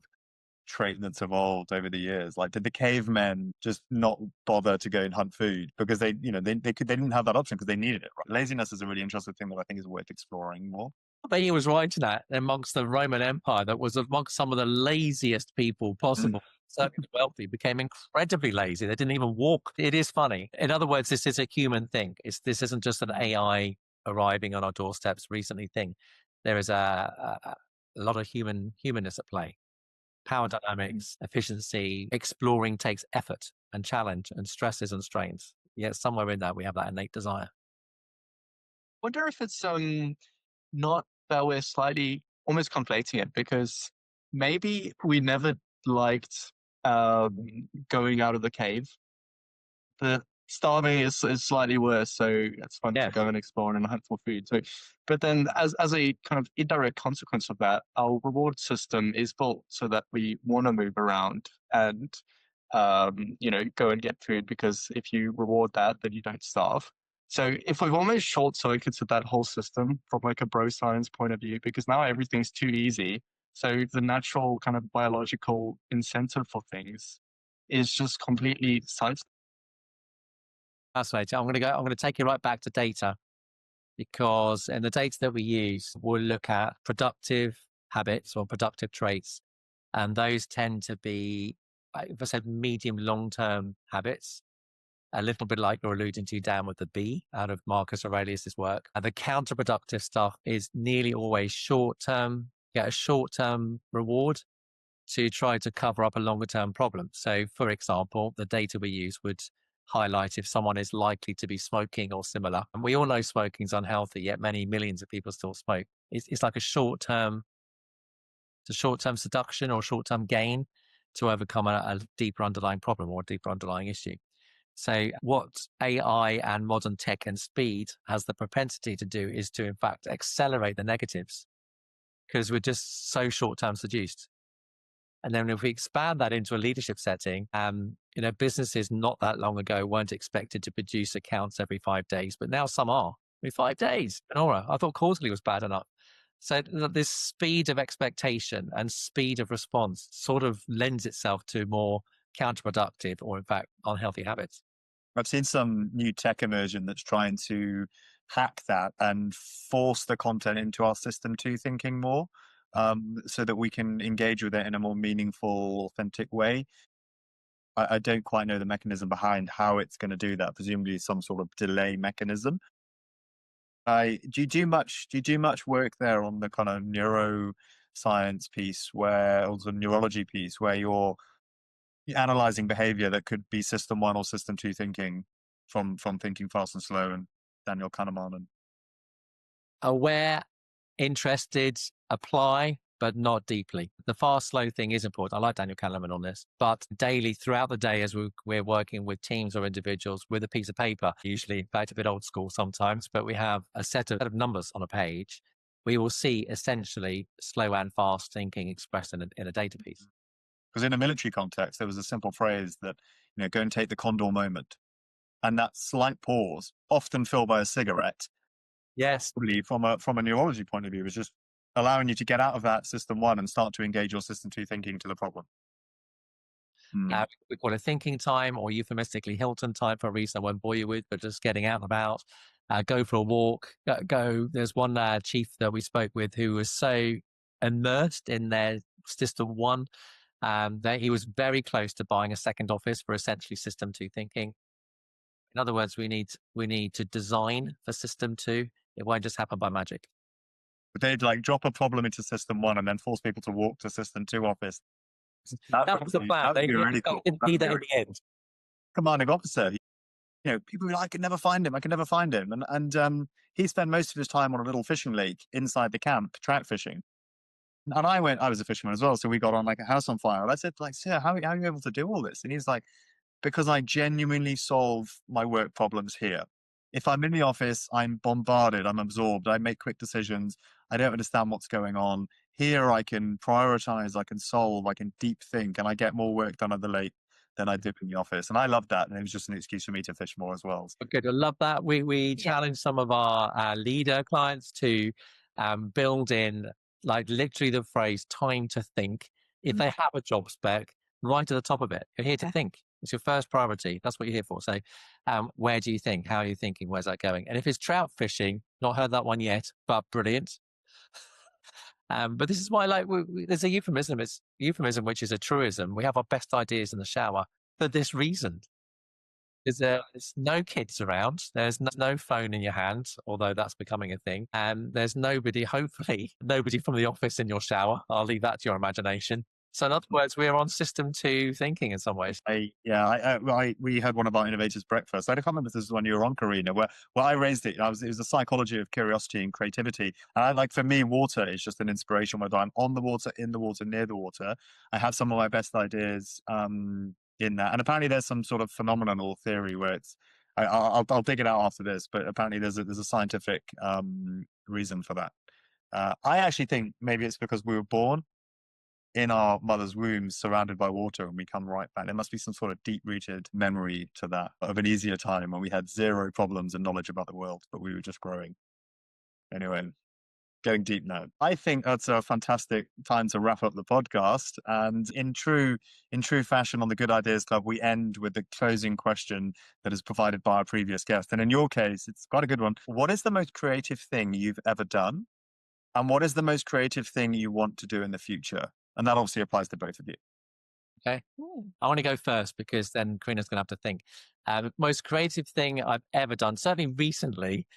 trait that's evolved over the years? Like, did the cavemen just not bother to go and hunt food because they didn't have that option because they needed it, right? Laziness is a really interesting thing that I think is worth exploring more. I think he was right in that amongst the Roman Empire, that was amongst some of the laziest people possible. Certainly the wealthy became incredibly lazy. They didn't even walk. It is funny. In other words, this is a human thing. This isn't just an AI arriving on our doorsteps recently thing. There is a lot of humanness at play. Power dynamics, efficiency, exploring takes effort and challenge and stresses and strains. Yet somewhere in that we have that innate desire. Wonder if it's not that we're slightly almost conflating it, because maybe we never liked going out of the cave. The starving is slightly worse, so it's fun to go and explore and hunt for food. So, but then as a kind of indirect consequence of that, our reward system is built so that we want to move around and go and get food, because if you reward that, then you don't starve. So if we've almost short circuited that whole system from like a bro science point of view, because now everything's too easy. So the natural kind of biological incentive for things is just completely sidestepped. Fascinating. I'm going to take you right back to data, because in the data that we use, we'll look at productive habits or productive traits. And those tend to be, if I said, medium long-term habits, a little bit like you're alluding to down with the bee out of Marcus Aurelius's work. And the counterproductive stuff is nearly always short-term, get a short-term reward to try to cover up a longer-term problem. So, for example, the data we use would highlight if someone is likely to be smoking or similar. And we all know smoking is unhealthy, yet many millions of people still smoke. It's like a short-term seduction or short-term gain to overcome a deeper underlying problem or a deeper underlying issue. So what AI and modern tech and speed has the propensity to do is to, in fact, accelerate the negatives, because we're just so short-term seduced. And then if we expand that into a leadership setting, businesses not that long ago weren't expected to produce accounts every 5 days, but now some are. Every 5 days. Nora, I thought quarterly was bad enough. So this speed of expectation and speed of response sort of lends itself to more counterproductive or, in fact, unhealthy habits. I've seen some new tech immersion that's trying to hack that and force the content into our system to thinking more, so that we can engage with it in a more meaningful, authentic way. I don't quite know the mechanism behind how it's going to do that. Presumably some sort of delay mechanism. Do you do much work there on the kind of neuroscience piece, or the neurology piece, where you're analyzing behavior that could be system 1 or system 2 thinking from Thinking Fast and Slow and Daniel Kahneman? Aware, interested, apply, but not deeply. The fast, slow thing is important. I like Daniel Kahneman on this, but daily, throughout the day, as we're working with teams or individuals with a piece of paper, usually, in fact, a bit old school sometimes, but we have a set of numbers on a page, we will see essentially slow and fast thinking expressed in a data piece. Because in a military context, there was a simple phrase that, go and take the condor moment. And that slight pause, often filled by a cigarette, yes, probably from a neurology point of view, is just allowing you to get out of that system 1 and start to engage your system 2 thinking to the problem. We call it thinking time, or euphemistically Hilton time, for a reason I won't bore you with, but just getting out and about, go for a walk, There's one chief that we spoke with who was so immersed in their system 1 that he was very close to buying a second office for essentially system 2 thinking. In other words, we need to design for system 2. It won't just happen by magic. But they'd like drop a problem into system 1 and then force people to walk to system 2 office. That was the plan. That'd be really cool. Didn't need that in the end. Commanding officer, people were like, I can never find him. And he spent most of his time on a little fishing lake inside the camp, trout fishing. And I was a fisherman as well. So we got on like a house on fire. And I said, like, sir, how are you able to do all this? And he's like, because I genuinely solve my work problems here. If I'm in the office, I'm bombarded, I'm absorbed, I make quick decisions, I don't understand what's going on. Here I can prioritize, I can solve, I can deep think, and I get more work done at the lake than I do in the office. And I love that. And it was just an excuse for me to fish more as well. Good. I love that. We challenge some of our leader clients to build in like literally the phrase time to think. If they have a job spec, right at the top of it, you're here to think. It's your first priority. That's what you're here for. So where do you think? How are you thinking? Where's that going? And if it's trout fishing, not heard that one yet, but brilliant. But this is why, like, there's a euphemism. It's euphemism, which is a truism. We have our best ideas in the shower for this reason. There's no kids around. There's no phone in your hand, although that's becoming a thing. And there's hopefully nobody from the office in your shower. I'll leave that to your imagination. So in other words, we're on system 2 thinking in some ways. We had one of our innovators breakfast. I can't remember if this was when you were on, Karina, where I raised it. It was the psychology of curiosity and creativity. And for me, water is just an inspiration. Whether I'm on the water, in the water, near the water, I have some of my best ideas in that. And apparently there's some sort of phenomenal theory where it's, I'll dig it out after this, but apparently there's a scientific reason for that. I actually think maybe it's because we were born in our mother's womb surrounded by water and we come right back. There must be some sort of deep-rooted memory to that of an easier time when we had zero problems and knowledge about the world, but we were just growing. Anyway, getting deep now. I think that's a fantastic time to wrap up the podcast. And in true fashion on the Good Ideas Club, we end with the closing question that is provided by our previous guest. And in your case, it's quite a good one. What is the most creative thing you've ever done? And what is the most creative thing you want to do in the future? And that obviously applies to both of you. Okay. I want to go first because then Karina's going to have to think. Most creative thing I've ever done, certainly recently,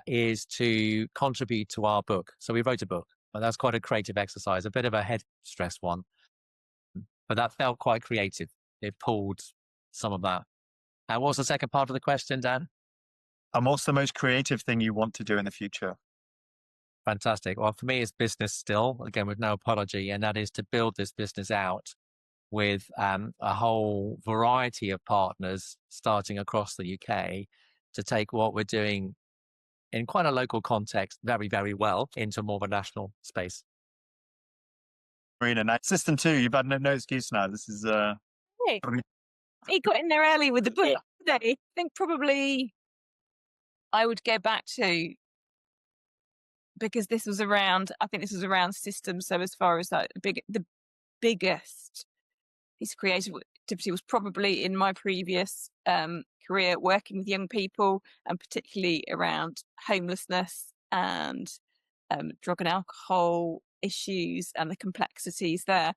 is to contribute to our book. So we wrote a book, but that's quite a creative exercise, a bit of a head stress one. But that felt quite creative. It pulled some of that. And what was the second part of the question, Dan? And what's the most creative thing you want to do in the future? Fantastic. Well, for me, it's business still, again, with no apology, and that is to build this business out with a whole variety of partners starting across the UK to take what we're doing in quite a local context very, very well into more of a national space. Karina, now, system 2, you've had no excuse now. This is... Hey, he got in there early with the book today. I think probably I would go back to, because this was around systems. So as far as that, the biggest piece of creative activity was probably in my previous career working with young people, and particularly around homelessness and drug and alcohol issues and the complexities there,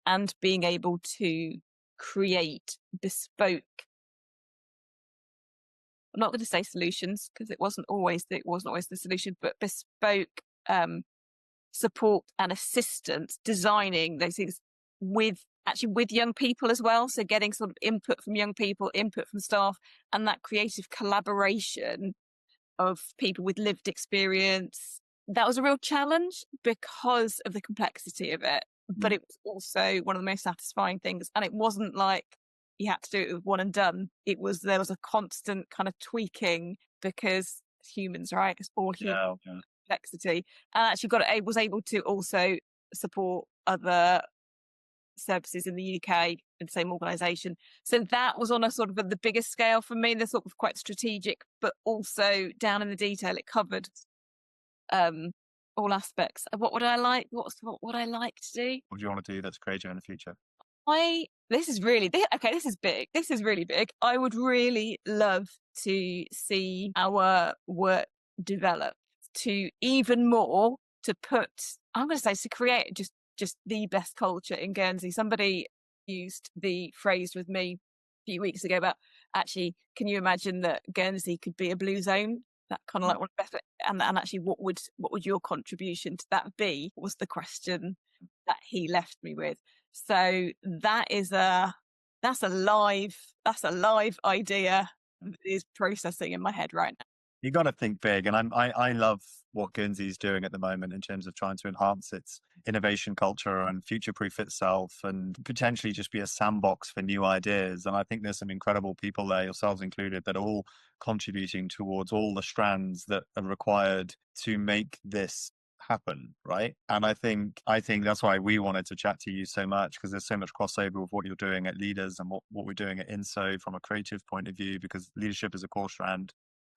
and being able to create bespoke, I'm not going to say solutions because it wasn't always the solution, but bespoke support and assistance, designing those things with young people as well. So getting sort of input from young people, input from staff, and that creative collaboration of people with lived experience. That was a real challenge because of the complexity of it, but it was also one of the most satisfying things. And it wasn't like you had to do it with one and done. There was a constant kind of tweaking because humans, right? It's all human complexity. And actually was able to also support other services in the UK in the same organisation. So that was on a sort of the biggest scale for me. They're sort of quite strategic, but also down in the detail. It covered all aspects. What would I like? What would I like to do? What do you want to do that's creative in the future? This is big. This is really big. I would really love to see our work develop to even more to put, I'm going to say, to create just the best culture in Guernsey. Somebody used the phrase with me a few weeks ago about actually, can you imagine that Guernsey could be a blue zone? That kind of like one of the best, and actually, what would your contribution to that be? Was the question that he left me with. So that's a live idea that is processing in my head right now. You got to think big, and I love what Guernsey's doing at the moment in terms of trying to enhance its innovation culture and future-proof itself, and potentially just be a sandbox for new ideas. And I think there's some incredible people there, yourselves included, that are all contributing towards all the strands that are required to make this happen, right? And I think that's why we wanted to chat to you so much, because there's so much crossover with what you're doing at Leaders and what we're doing at INSO from a creative point of view, because leadership is a core strand,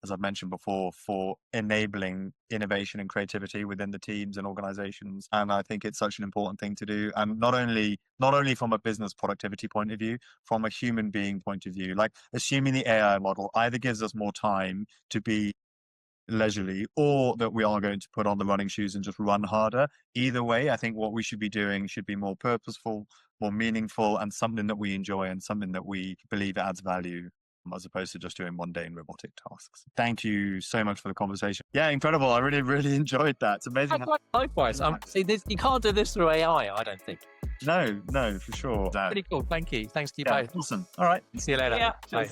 as I've mentioned before, for enabling innovation and creativity within the teams and organizations. And I think it's such an important thing to do. And not only from a business productivity point of view, from a human being point of view, like assuming the AI model either gives us more time to be leisurely, or that we are going to put on the running shoes and just run harder. Either way, I think what we should be doing should be more purposeful, more meaningful, and something that we enjoy and something that we believe adds value, as opposed to just doing mundane robotic tasks. Thank you so much for the conversation. Yeah, incredible. I really, really enjoyed that. It's amazing. Likewise. See, you can't do this through AI, I don't think. No, for sure. Pretty cool. Thank you. Thanks to you both. Awesome. All right. See you later. Yeah. Bye.